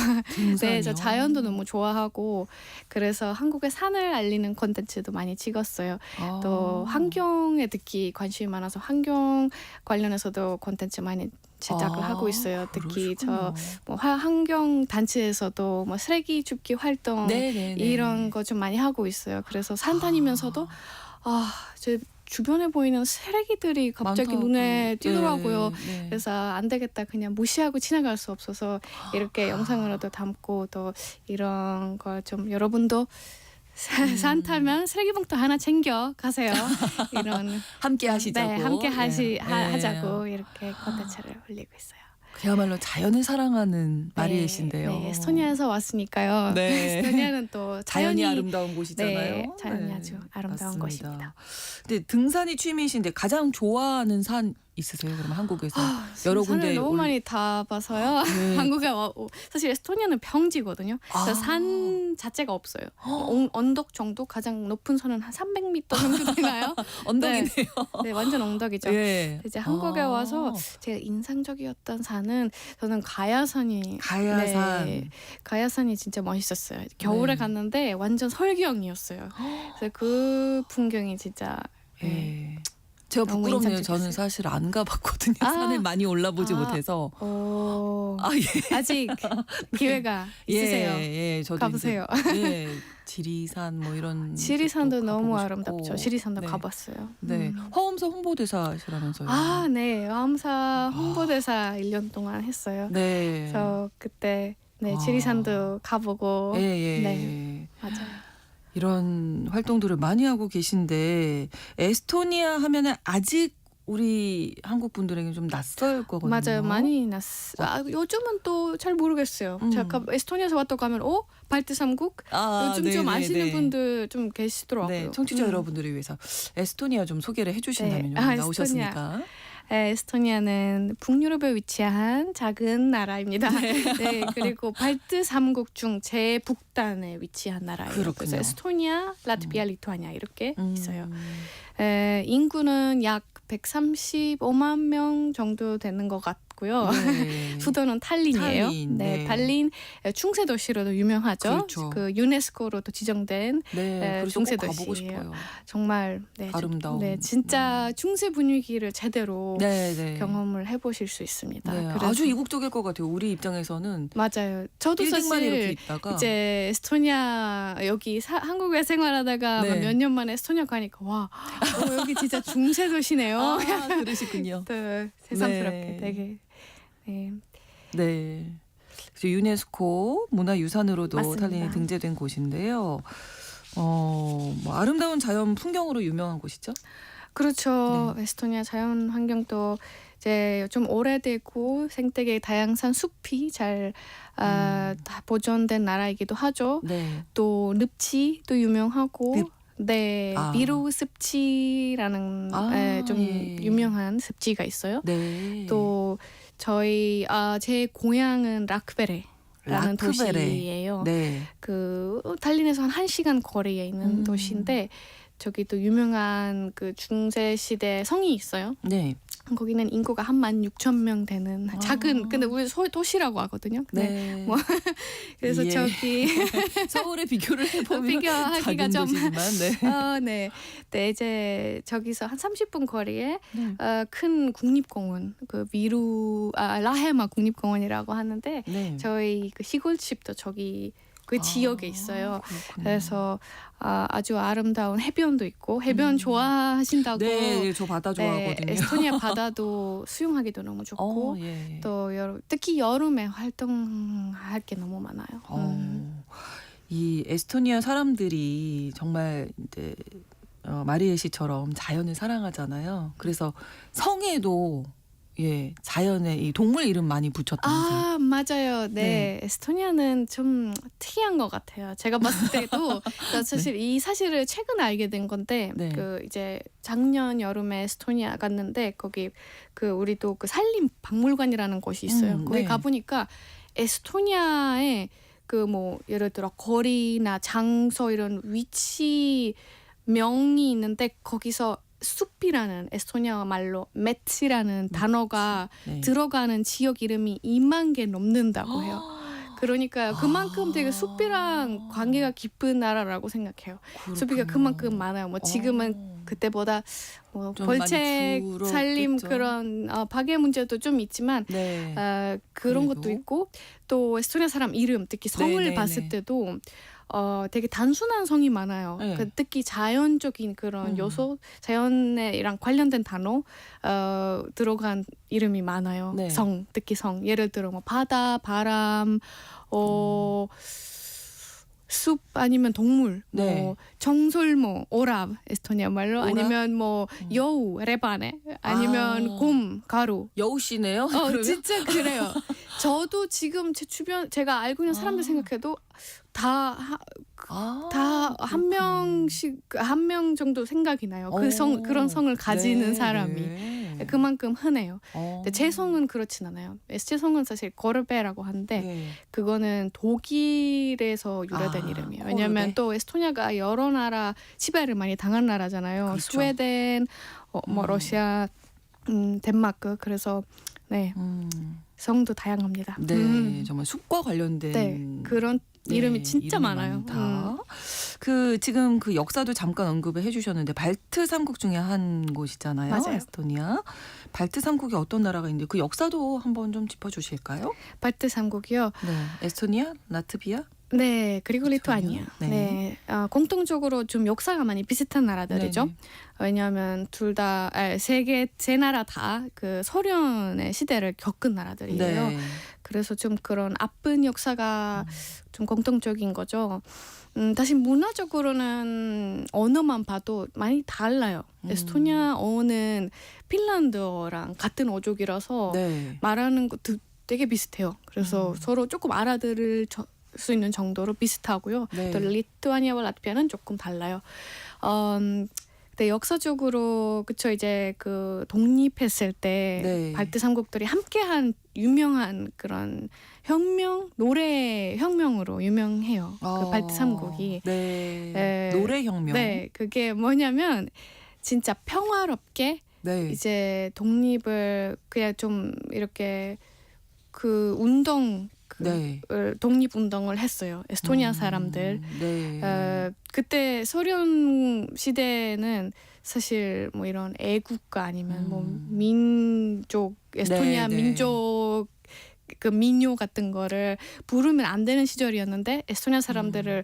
네, 저 자연도 너무 좋아하고 그래서 한국의 산을 알리는 콘텐츠도 많이 찍었어요. 또 환경에 특히 관심이 많아서 환경 관련해서도 콘텐츠 많이 제작을 하고 있어요. 특히 저 뭐 환경 단체에서도 뭐 쓰레기 줍기 활동 이런 거 좀 많이 하고 있어요. 그래서 산 다니면서도 제 주변에 보이는 쓰레기들이 갑자기 많다고. 눈에 띄더라고요. 네. 그래서 안 되겠다 그냥 무시하고 지나갈 수 없어서 이렇게 영상으로도 담고 또 이런 걸 좀 여러분도 산 타면 쓰레기 봉투 하나 챙겨 가세요. 이런 함께 하시자고. 네, 함께 네. 하자고 이렇게 콘텐츠를 올리고 있어요. 그야말로 자연을 사랑하는 마리에신데요. 네, 에스토니아에서 왔으니까요. 네. 에스토니아는 또 자연이 아름다운 곳이잖아요. 네, 자연이 아주 아름다운 맞습니다. 곳입니다. 근데 등산이 취미이신데 가장 좋아하는 산 있으세요? 그러면 한국에서 여러 군데 산을 너무 많이 다 봐서요. 네. 한국에 사실 에스토니아는 평지거든요. 그래서 산 자체가 없어요. 언덕 정도 가장 높은 산은 한 300m 정도 되나요? 언덕이네요. 네, 완전 언덕이죠. 예. 이제 한국에 와서 제가 인상적이었던 산은 저는 가야산이 가야산. 네, 가야산이 진짜 멋있었어요. 겨울에 네. 갔는데 완전 설경이었어요. 그래서 그 풍경이 진짜 예. 제가 너무 부끄럽네요. 인상적이었어요. 저는 사실 안 가봤거든요. 산을 많이 올라보지 못해서. 예. 아직 기회가 있으세요. 예, 저도 가보세요. 이제, 지리산 뭐 이런. 지리산도 곳도 너무 가보고 아름답죠. 싶고. 지리산도 네. 가봤어요. 네, 화엄사 홍보대사시라면서요. 네, 화엄사 홍보대사 1년 동안 했어요. 네. 그래서 그때 지리산도 가보고. 예. 네, 맞아요. 이런 활동들을 많이 하고 계신데 에스토니아 하면은 아직 우리 한국 분들에게 좀 낯설 거거든요. 맞아요, 많이 요즘은 또 잘 모르겠어요. 제가 에스토니아에서 왔다고 하면 발트 3국 요즘 좀 아시는 분들 좀 계시더라고요. 네, 청취자 여러분들을 위해서 에스토니아 좀 소개를 해주신다면요. 나오셨으니까. 에스토니아는 북유럽에 위치한 작은 나라입니다. 네, 그리고 발트 3국 중 제북단에 위치한 나라예요. 그렇군요. 그래서 에스토니아, 라트비아, 리투아니아 이렇게 있어요. 인구는 약 135만 명 정도 되는 것 같고요. 네. 수도는 탈린이에요. 탈린, 네. 탈린 중세 도시로도 유명하죠. 그렇죠. 그 유네스코로도 지정된 그래서 중세 꼭 가보고 도시예요. 싶어요. 정말 아름다운. 진짜 중세 분위기를 제대로 네. 경험을 해보실 수 있습니다. 네, 그래서 아주 이국적일 것 같아요. 우리 입장에서는 맞아요. 저도 빌딩만 이렇게 사실 있다가 이제 에스토니아 여기 한국에 생활하다가 네. 몇 년 만에 에스토니아 가니까 와 여기 진짜 중세 도시네요. 그러시군요. 또 새삼스럽게 네. 되게 네. 그래서 유네스코 문화유산으로도 맞습니다. 탈린이 등재된 곳인데요. 뭐 아름다운 자연 풍경으로 유명한 곳이죠. 그렇죠. 에스토니아 자연 환경도 이제 좀 오래되고 생태계 다양한 숲이 잘 다 보존된 나라이기도 하죠. 네. 또 늪지도 유명하고 늪. 네, 미로 습지라는 좀 유명한 습지가 있어요. 네. 또 저희 제 고향은 라크베레라는 도시예요. 네. 그 탈린에서 한 1시간 거리에 있는 도시인데 저기 또 유명한 그 중세 시대 성이 있어요. 네. 거기는 인구가 16,000명 되는 작은 근데 우리 도시라고 하거든요. 네. 뭐 그래서 예. 저기 서울에 비교를 해보면 비교하기가 작은 좀 도시지만 네. 네. 네, 이제 저기서 한 30분 거리에 네. 큰 국립공원, 그 라헤마 국립공원이라고 하는데 네. 저희 그 시골집도 저기 그 지역에 있어요. 그렇군요. 그래서 아주 아름다운 해변도 있고 해변 좋아하신다고. 네, 저 바다 좋아하거든요. 에스토니아 바다도 수영하기도 너무 좋고 예. 또 특히 여름에 활동할 게 너무 많아요. 이 에스토니아 사람들이 정말 이제 마리에 씨처럼 자연을 사랑하잖아요. 그래서 성에도 예 자연에 이 동물 이름 많이 붙였다면서요. 맞아요. 네. 에스토니아는 좀 특이한 것 같아요. 제가 봤을 때도 사실 이 사실을 최근에 알게 된 건데 네. 그 이제 작년 여름에 에스토니아 갔는데 거기 그 우리도 그 산림 박물관이라는 곳이 있어요. 거기 네. 가보니까 에스토니아의 그 뭐 예를 들어 거리나 장소 이런 위치 명이 있는데 거기서 숲이라는 에스토니아 말로 매치라는 단어가 네. 들어가는 지역 이름이 2만 개 넘는다고 해요. 그러니까 그만큼 되게 숲이랑 관계가 깊은 나라라고 생각해요. 숲이 그만큼 많아요. 뭐 지금은 그때보다 뭐 좀 벌채 많이 줄었겠죠. 살림 그런 파괴 문제도 좀 있지만 네. 그런 그래도? 것도 있고 또 에스토니아 사람 이름 특히 성을 네, 봤을 네. 때도 되게 단순한 성이 많아요. 네. 특히 자연적인 그런 요소, 자연이랑 관련된 단어 들어간 이름이 많아요. 네. 성, 특히 성. 예를 들어 뭐 바다, 바람, 숲 아니면 동물, 네. 뭐 정솔모, 오랍 에스토니아 말로 오랍? 아니면 뭐 여우, 레바네 아니면 곰, 가루. 여우씨네요. 그러면? 진짜 그래요. 저도 지금 제 주변 제가 알고 있는 사람들 생각해도 다 한 명씩 한 명 정도 생각이 나요. 그런 성을 가지는 네, 사람이 네. 그만큼 흔해요. 근데 제 성은 그렇진 않아요. 제 성은 사실 거르베라고 하는데 네. 그거는 독일에서 유래된 이름이에요. 왜냐하면 코르베? 또 에스토니아가 여러 나라 지배를 많이 당한 나라잖아요. 그렇죠. 스웨덴, 뭐 러시아, 덴마크. 그래서 네. 성도 다양합니다. 네, 정말 숲과 관련된 네, 그런 이름이 진짜 이름이 많아요. 많다. 그 지금 그 역사도 잠깐 언급을 해주셨는데 발트 3국 중에 한 곳이잖아요. 맞아요. 에스토니아. 발트 3국이 어떤 나라가 있는데 그 역사도 한번 좀 짚어주실까요? 발트 3국이요. 네, 에스토니아, 라트비아. 네, 그리고 리투아니아. 네. 네, 공통적으로 좀 역사가 많이 비슷한 나라들이죠. 네. 왜냐하면 세 나라 다 그 소련의 시대를 겪은 나라들이에요. 네. 그래서 좀 그런 아픈 역사가 좀 공통적인 거죠. 다시 문화적으로는 언어만 봐도 많이 달라요. 에스토니아어는 핀란드어랑 같은 어족이라서 네. 말하는 것도 되게 비슷해요. 그래서 서로 조금 알아들을 수 있는 정도로 비슷하고요. 네. 또 리투아니아와 라트비아는 조금 달라요. 근데 역사적으로 그쵸 이제 그 독립했을 때 네. 발트 삼국들이 함께한 유명한 그런 노래 혁명으로 유명해요. 그 발트 삼국이. 네. 노래 혁명. 네, 그게 뭐냐면 진짜 평화롭게 네. 이제 독립을 그냥 좀 이렇게 그 운동 네. 독립 운동을 했어요. 에스토니아 사람들. 네. 그때 소련 시대는 사실 뭐 이런 애국가 아니면 뭐 민족 에스토니아 네, 네. 민족 그 민요 같은 거를 부르면 안 되는 시절이었는데 에스토니아 사람들을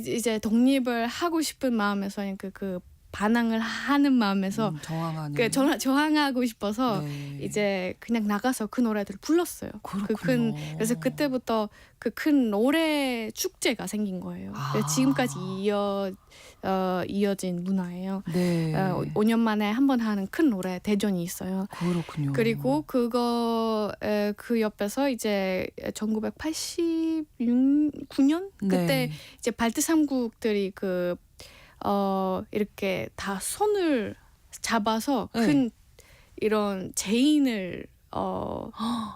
이제 독립을 하고 싶은 마음에서 그 반항을 하는 마음에서 저항하는. 저항하고 싶어서 네. 이제 그냥 나가서 그 노래들을 불렀어요. 그렇군요. 그래서 그때부터 그 큰 노래 축제가 생긴 거예요. 그래서 지금까지 이어진 문화예요. 네. 5년 만에 한 번 하는 큰 노래 대전이 있어요. 그렇군요. 그리고 그 옆에서 이제 1989년 그때 네. 이제 발트 삼국들이 이렇게 다 손을 잡아서 네. 큰 이런 제인을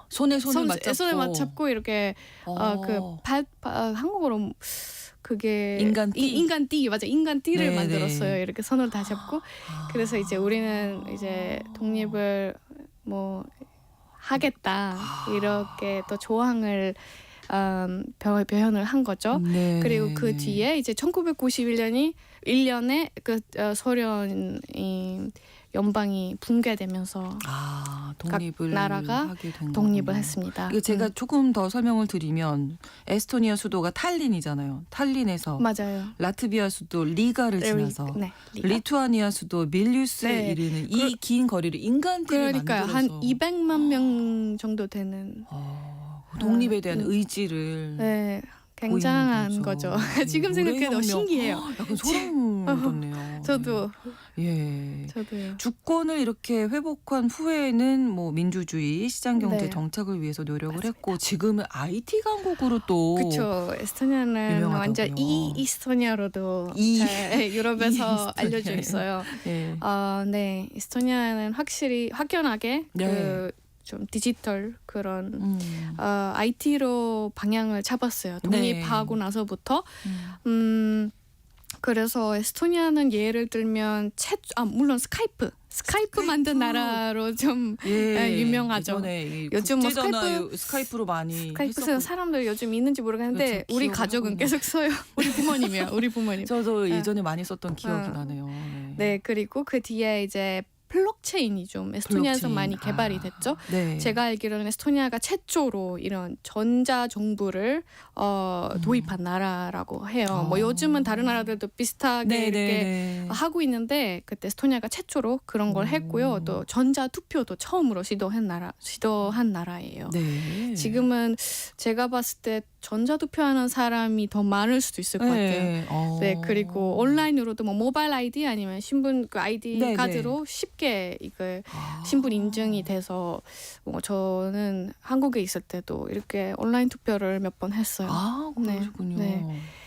손에 맞잡고. 손에 맞잡고 이렇게 한국어로 그게 인간띠? 인간띠 맞아 인간띠를 네, 만들었어요. 네. 이렇게 손을 다 잡고 그래서 이제 우리는 이제 독립을 뭐 하겠다 이렇게 또 조항을 표현을 한 거죠. 네. 그리고 그 뒤에 이제 1991년에 그 소련이 연방이 붕괴되면서 독립을 나라가 하게 된 독립을 거군요. 했습니다. 이게 제가 조금 더 설명을 드리면 에스토니아 수도가 탈린이잖아요. 탈린에서 맞아요. 라트비아 수도 리가를 지나서 네, 리가. 리투아니아 수도 밀뉴스에 네. 이르는 이 긴 거리를 인간띠를 그러니까 만들어서 한 200만 명 정도 되는 독립에 대한 의지를 네, 굉장한 보이는 거죠. 네, 지금 생각해도 노래혁명. 신기해요. 약간 소름 돋네요. 저도 예. 저도요. 주권을 이렇게 회복한 후에는 뭐 민주주의, 시장 경제 네. 정착을 위해서 노력을 했고 지금은 IT 강국으로 또 그렇죠. 에스토니아는 유명하다고요. 완전 이 이스토니아로도 이- 잘 유럽에서 이 이스토니아. 알려져 있어요. 예. 네, 에스토니아는 확실히 확연하게 네. 그 좀 디지털 그런 음. IT로 방향을 잡았어요. 네. 독립하고 나서부터. 그래서 에스토니아는 예를 들면 물론 스카이프 만든 나라로 좀 유명하죠. 이번에 요즘 뭐 스카이프로 많이 스카이프 했었고. 사람들 요즘 있는지 모르겠는데 그렇죠. 우리 기억을 가족은 하고 계속 써요. 우리 부모님이요. 우리 부모님. 저도 예전에 많이 썼던 기억이 어. 나네요. 네, 그리고 그 뒤에 이제 블록체인이 좀 에스토니아에서 블록체인. 많이 개발이 됐죠. 네. 제가 알기로는 에스토니아가 최초로 이런 전자 정부를 도입한 나라라고 해요. 뭐 요즘은 다른 나라들도 비슷하게 이렇게 하고 있는데 그때 에스토니아가 최초로 그런 걸 했고요. 또 전자 투표도 처음으로 시도한 나라예요. 네. 지금은 제가 봤을 때 전자 투표하는 사람이 더 많을 수도 있을 것 같아요. 네, 그리고 온라인으로도 뭐 모바일 아이디 아니면 신분 그 아이디 네, 카드로 쉽게 이걸 신분 인증이 돼서 저는 한국에 있을 때도 이렇게 온라인 투표를 몇 번 했어요. 그러시군요. 네.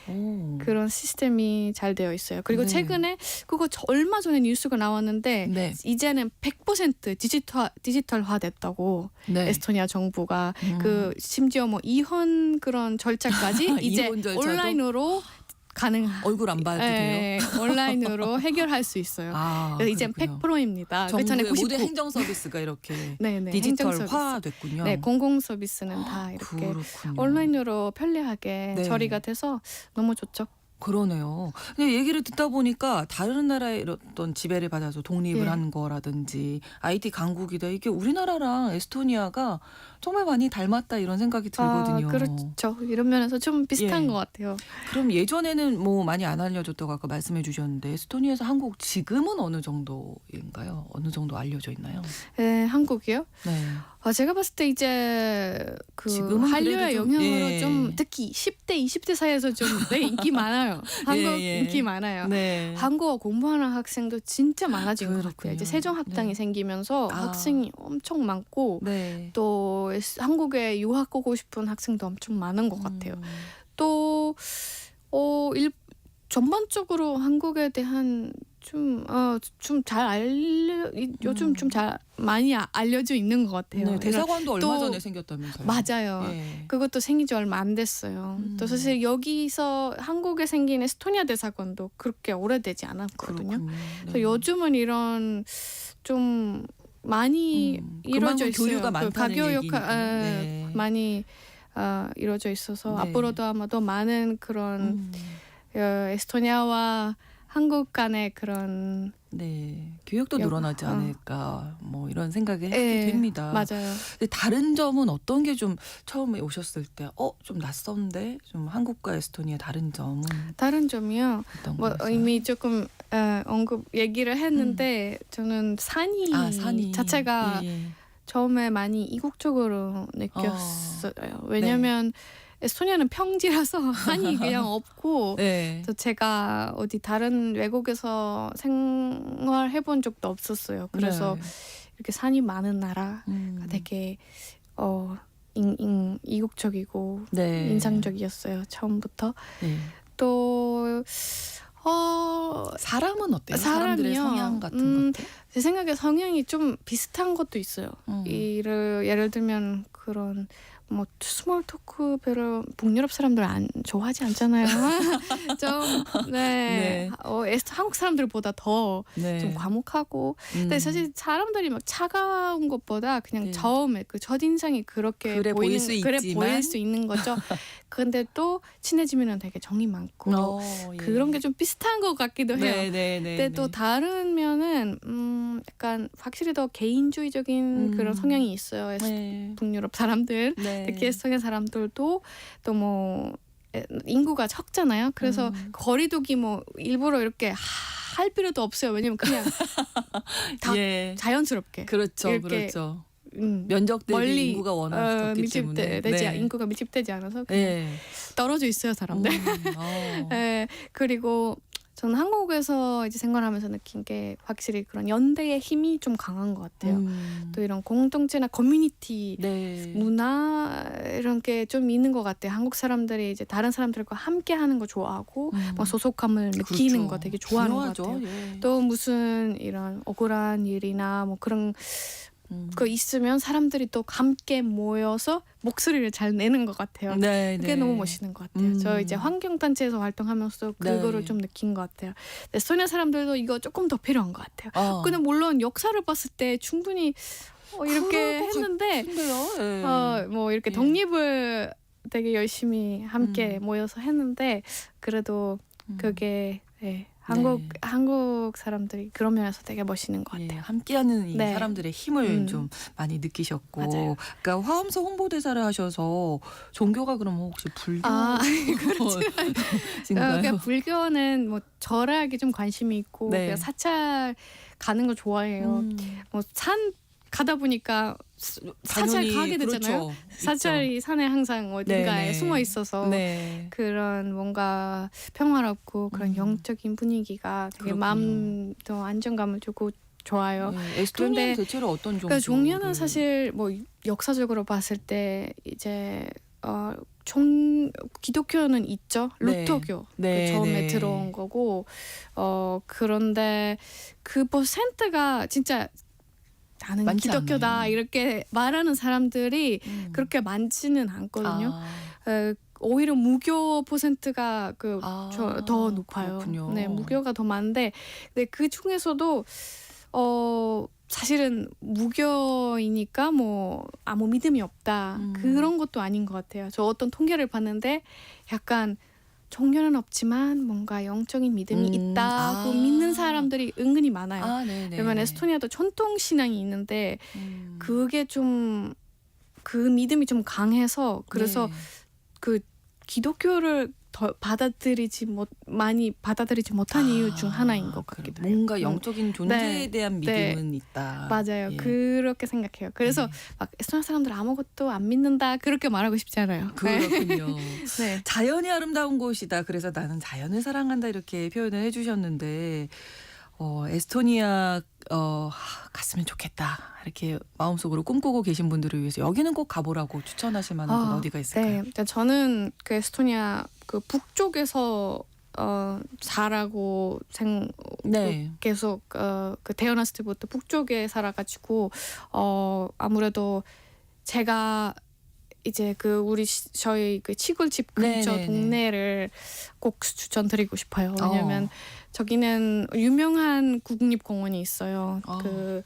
오. 그런 시스템이 잘 되어 있어요. 그리고 네. 최근에 그거 얼마 전에 뉴스가 나왔는데 네. 이제는 100% 디지털화 됐다고 네. 에스토니아 정부가 그 심지어 뭐 이혼 그런 절차까지 이제 이혼 절차도? 온라인으로 가능한 얼굴 안 봐도 돼요? 네, 온라인으로 해결할 수 있어요. 그래서 이젠 100%입니다. 그 전에 정부의 모든 99. 행정 서비스가 이렇게 네네, 디지털화 됐군요. 네, 공공 서비스는 다 이렇게 그렇군요. 온라인으로 편리하게 네. 처리가 돼서 너무 좋죠. 그러네요. 근데 얘기를 듣다 보니까 다른 나라의 어떤 지배를 받아서 독립을 예. 한 거라든지 IT 강국이다. 이게 우리나라랑 에스토니아가 정말 많이 닮았다 이런 생각이 들거든요. 그렇죠. 이런 면에서 좀 비슷한 예. 것 같아요. 그럼 예전에는 뭐 많이 안 알려졌다고 아까 말씀해 주셨는데 에스토니아에서 한국 지금은 어느 정도인가요? 어느 정도 알려져 있나요? 네, 한국이요? 네. 제가 봤을 때 이제 그 지금은 한류의 그래도 좀, 영향으로 예. 좀 특히 10대, 20대 사이에서 좀 인기 많아요. 한국 예. 인기 많아요. 네. 한국어 공부하는 학생도 진짜 많아진 것 같아요. 그렇군요. 이제 세종학당이 네. 생기면서 학생이 엄청 많고 네. 또 한국에 유학 오고 싶은 학생도 엄청 많은 것 같아요. 또 전반적으로 한국에 대한 좀 잘 요즘 좀 잘 많이 알려져 있는 것 같아요. 네, 대사관도 얼마 또- 전에 생겼다면서요? 맞아요. 예. 그것도 생긴 지 얼마 안 됐어요. 또 사실 여기서 한국에 생긴 에스토니아 대사관도 그렇게 오래되지 않았거든요. 그렇군요. 그래서 네. 요즘은 이런 좀 많이 이루어져 그만큼 있어요. 교류가 많다는 가교 얘기니까. 네. 많이 이루어져 있어서 네. 앞으로도 아마 더 많은 그런 에스토니아와 한국 간의 그런 네, 교육도 늘어나지 않을까 뭐 이런 생각이 하게 예, 됩니다. 맞아요. 근데 다른 점은 어떤 게 좀 처음에 오셨을 때 좀 낯선데 좀 한국과 에스토니아 다른 점은 다른 점이요. 어떤 뭐 거였어요? 이미 조금 얘기를 했는데 저는 산이 자체가 예. 처음에 많이 이국적으로 느꼈어요. 왜냐하면 에스토니아는 평지라서 산이 그냥 없고 네. 또 제가 어디 다른 외국에서 생활해본 적도 없었어요. 그래서 네. 이렇게 산이 많은 나라가 되게 이국적이고 네. 인상적이었어요. 처음부터. 네. 또 사람은 어때요? 사람들의 사람이요? 성향 같은 것들? 제 생각에 성향이 좀 비슷한 것도 있어요. 예를 들면 그런 뭐 스몰 토크 별로 북유럽 사람들 안 좋아하지 않잖아요. 좀 네. 한국 사람들보다 더 좀 과묵하고. 근데 사실 사람들이 막 차가운 것보다 그냥 처음에 그 첫인상이 그렇게 그래 보일 수 보일 수 있는 거죠. 근데 또 친해지면은 되게 정이 많고 그런 게 좀 비슷한 것 같기도 해요. 근데 또 다른 면은 약간 확실히 더 개인주의적인 그런 성향이 있어요. 북유럽 사람들, 특히 에스토니아 사람들도 또 뭐 인구가 적잖아요. 그래서 거리두기 뭐 일부러 이렇게 할 필요도 없어요. 왜냐면 그냥 다 자연스럽게 그렇죠, 이렇게 그렇죠. 면적 대비 멀리 인구가 워낙 적기 때문에 인구가 밀집되지 않아서 그냥 떨어져 있어요 사람들. 네, 그리고 저는 한국에서 이제 생활하면서 느낀 게 확실히 그런 연대의 힘이 좀 강한 것 같아요. 또 이런 공동체나 커뮤니티 문화 이런 게 좀 있는 것 같아요. 한국 사람들이 이제 다른 사람들과 함께하는 거 좋아하고 뭐 소속감을 느끼는 거 되게 좋아하는 것 같아요. 또 무슨 이런 억울한 일이나 뭐 그런 그 있으면 사람들이 또 함께 모여서 목소리를 잘 내는 것 같아요. 그게 너무 멋있는 것 같아요. 저 이제 환경단체에서 활동하면서 그거를 좀 느낀 것 같아요. 에스토니아 사람들도 이거 조금 더 필요한 것 같아요. 근데 물론 역사를 봤을 때 충분히 이렇게 했는데 뭐 이렇게 독립을 되게 열심히 함께 모여서 했는데 그래도 그게 한국 사람들이 그런 면에서 되게 멋있는 것 같아요. 함께하는 이 사람들의 힘을 좀 많이 느끼셨고, 맞아요. 그러니까 화엄서 홍보대사를 하셔서 종교가 그러면 혹시 불교? 그러니까 불교는 뭐 절하게 좀 관심이 있고 그냥 사찰 가는 거 좋아해요. 뭐 산 가다 보니까 사찰 가게 되잖아요. 그렇죠. 사찰이 산에 항상 어딘가에 숨어 있어서 그런 뭔가 평화롭고 그런 영적인 분위기가 되게 마음도 안정감을 주고 좋아요. 에스토니아는 대체로 어떤 종교? 그러니까 종교는 사실 뭐 역사적으로 봤을 때 이제 기독교는 있죠. 루터교 처음에 들어온 거고 그런데 그 퍼센트가 진짜 나는 기독교다 않나요? 이렇게 말하는 사람들이 그렇게 많지는 않거든요. 오히려 무교 퍼센트가 더 높아요. 그렇군요. 네, 무교가 더 많은데 근데 그 중에서도 사실은 무교이니까 뭐 아무 믿음이 없다 그런 것도 아닌 것 같아요. 저 어떤 통계를 봤는데 약간 종교는 없지만 뭔가 영적인 믿음이 있다고 믿는 사람들이 은근히 많아요. 그러면 에스토니아도 전통 신앙이 있는데 그게 좀 그 믿음이 좀 강해서 그래서 그 기독교를 더 많이 받아들이지 못한 이유 중 하나인 것 같기도 해요. 뭔가 영적인 존재에 대한 믿음은 있다. 맞아요. 그렇게 생각해요. 그래서 막 에스토니아 사람들 아무것도 안 믿는다 그렇게 말하고 싶지 않아요. 그렇군요. 자연이 아름다운 곳이다. 그래서 나는 자연을 사랑한다 이렇게 표현을 해주셨는데 에스토니아 갔으면 좋겠다. 이렇게 마음속으로 꿈꾸고 계신 분들을 위해서 여기는 꼭 가보라고 추천하실 만한 건 어디가 있을까요? 저는 그 에스토니아 그 북쪽에서 자라고 계속 그 태어났을 때부터 북쪽에 살아가지고 아무래도 제가 이제 저희 그 시골집 근처 동네를 꼭 추천드리고 싶어요. 왜냐면 저기는 유명한 국립공원이 있어요. 그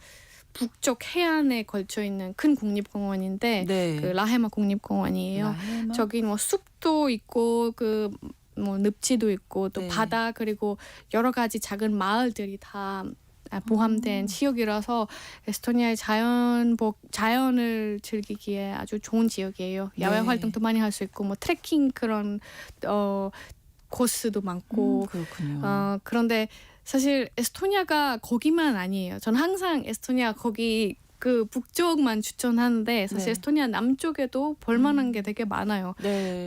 북쪽 해안에 걸쳐 있는 큰 국립공원인데 그 라헤마 국립공원이에요. 저기 뭐 숲도 있고 그 뭐 늪지도 있고 또 바다 그리고 여러 가지 작은 마을들이 다 포함된 지역이라서 에스토니아의 자연을 즐기기에 아주 좋은 지역이에요. 야외 활동도 많이 할 수 있고 뭐 트레킹 그런 코스도 많고 그런데 사실 에스토니아가 거기만 아니에요. 전 항상 에스토니아 거기 그 북쪽만 추천하는데 사실 에스토니아 남쪽에도 볼만한 게 되게 많아요.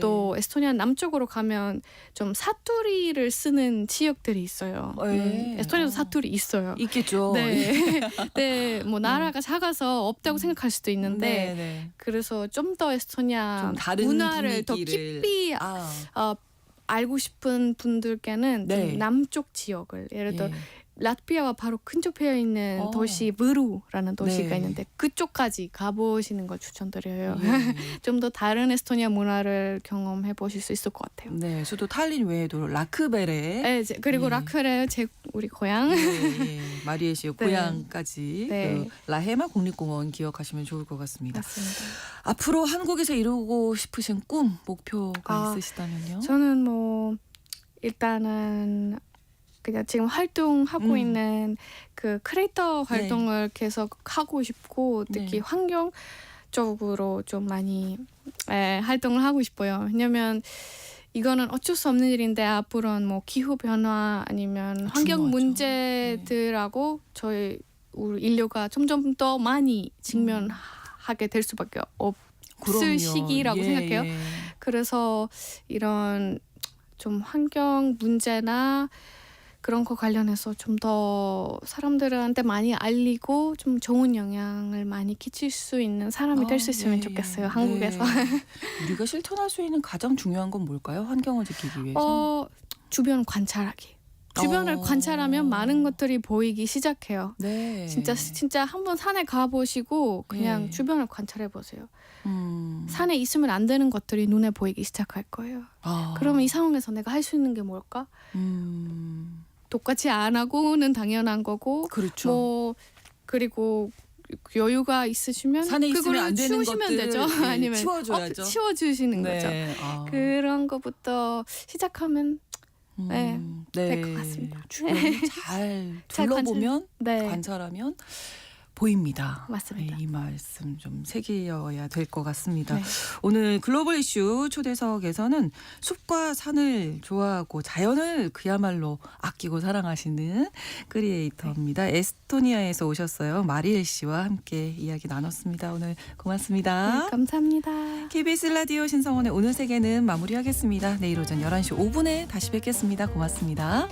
또 에스토니아 남쪽으로 가면 좀 사투리를 쓰는 지역들이 있어요. 에스토니아도 사투리 있어요. 있겠죠. 뭐 나라가 작아서 없다고 생각할 수도 있는데 그래서 좀 더 에스토니아 좀 다른 문화를 분위기를. 더 깊이 알고 싶은 분들께는 좀 남쪽 지역을 예를 들어 라트비아와 바로 근접해 있는 도시 브루라는 도시가 네. 있는데 그쪽까지 가보시는 걸 추천드려요. 예. 좀 더 다른 에스토니아 문화를 경험해 보실 수 있을 것 같아요. 네, 수도 탈린 외에도 라크베레, 네, 그리고 예. 라크레 우리 고향. 예, 마리에 씨의 네. 고향까지 네. 그 라헤마 국립공원 기억하시면 좋을 것 같습니다. 맞습니다. 앞으로 한국에서 이루고 싶으신 꿈, 목표가 있으시다면요? 저는 뭐 일단은 그냥 지금 활동하고 있는 그 크리에이터 활동을 계속 하고 싶고 특히 네. 환경적으로 좀 많이 활동을 하고 싶어요. 왜냐면 이거는 어쩔 수 없는 일인데 앞으로는 뭐 기후 변화 아니면 환경 중요하죠. 문제들하고 우리 인류가 점점 더 많이 직면하게 될 수밖에 없을 그럼요. 시기라고 예, 생각해요. 예. 그래서 이런 좀 환경 문제나 그런 거 관련해서 좀 더 사람들한테 많이 알리고 좀 좋은 영향을 많이 끼칠 수 있는 사람이 될 수 있으면 예, 좋겠어요. 예. 한국에서. 네. 우리가 실천할 수 있는 가장 중요한 건 뭘까요? 환경을 지키기 위해서. 주변 관찰하기. 주변을 관찰하면 많은 것들이 보이기 시작해요. 네. 진짜 한번 산에 가보시고 그냥 네. 주변을 관찰해 보세요. 음. 산에 있으면 안 되는 것들이 눈에 보이기 시작할 거예요. 그러면 이 상황에서 내가 할 수 있는 게 뭘까? 똑같이 안 하고는 당연한 거고 그렇죠. 뭐 그리고 여유가 있으시면 산에 있으면 그거를 안 되는 치우시면 것들을, 되죠. 예, 아니면 치워줘야죠. 치워주시는 거죠. 네. 그런 거부터 시작하면 네, 될 것 같습니다. 주변을 잘 잘 둘러보면 네, 관찰하면 보입니다. 맞습니다. 네, 이 말씀 좀 새겨야 될 것 같습니다. 네. 오늘 글로벌 이슈 초대석에서는 숲과 산을 좋아하고 자연을 그야말로 아끼고 사랑하시는 크리에이터입니다. 에스토니아에서 오셨어요. 마리엘 씨와 함께 이야기 나눴습니다. 오늘 고맙습니다. 네, 감사합니다. KBS 라디오 신성원의 오늘 세계는 마무리하겠습니다. 내일 오전 11시 5분에 다시 뵙겠습니다. 고맙습니다.